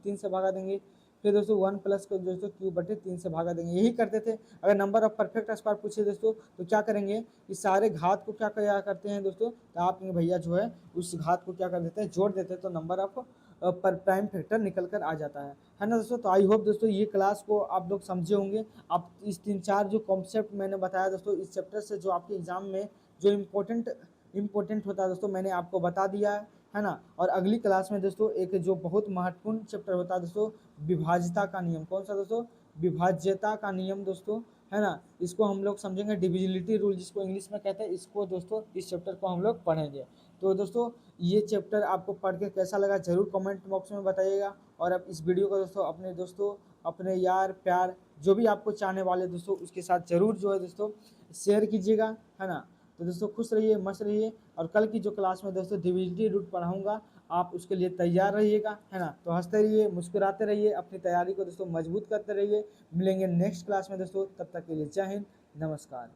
3 से भागा देंगे, फिर दोस्तों 1 प्लस को दोस्तों q बटे 3 से भागा देंगे। यही करते थे। अगर नंबर ऑफ परफेक्ट स्क्वायर पूछे दोस्तों तो क्या करेंगे कि सारे घात को क्या करते हैं दोस्तों, तो आप कहेंगे भैया जो है उस घात को क्या कर देते हैं, जोड़ देते हैं, तो नंबर ऑफ पर प्राइम फैक्टर निकल कर आ जाता है ना दोस्तों। तो आई होप दोस्तों ये क्लास को आप लोग समझे होंगे। आप इस 3-4 जो कॉन्सेप्ट मैंने बताया दोस्तों इस चैप्टर से, जो आपके एग्जाम में जो इम्पोर्टेंट होता है दोस्तों मैंने आपको बता दिया है ना। और अगली क्लास में दोस्तों एक जो बहुत महत्वपूर्ण चैप्टर होता है दोस्तों, विभाज्यता का नियम। कौन सा दोस्तों, विभाज्यता का नियम दोस्तों, है ना। इसको हम लोग समझेंगे, डिविजिबिलिटी रूल जिसको इंग्लिश में कहते हैं, इसको दोस्तों इस चैप्टर को हम लोग पढ़ेंगे। तो दोस्तों ये चैप्टर आपको पढ़ के कैसा लगा जरूर कमेंट बॉक्स में बताइएगा। और अब इस वीडियो को दोस्तों अपने दोस्तों, अपने यार प्यार जो भी आपको चाहने वाले दोस्तों उसके साथ जरूर जो है दोस्तों शेयर कीजिएगा, है ना। तो दोस्तों खुश रहिए, मस्त रहिए, और कल की जो क्लास में दोस्तों डिविजिबिलिटी रूल पढ़ाऊंगा आप उसके लिए तैयार रहिएगा, है ना। तो हंसते रहिए, मुस्कुराते रहिए, अपनी तैयारी को दोस्तों मजबूत करते रहिए। मिलेंगे नेक्स्ट क्लास में दोस्तों, तब तक के लिए जय हिंद, नमस्कार।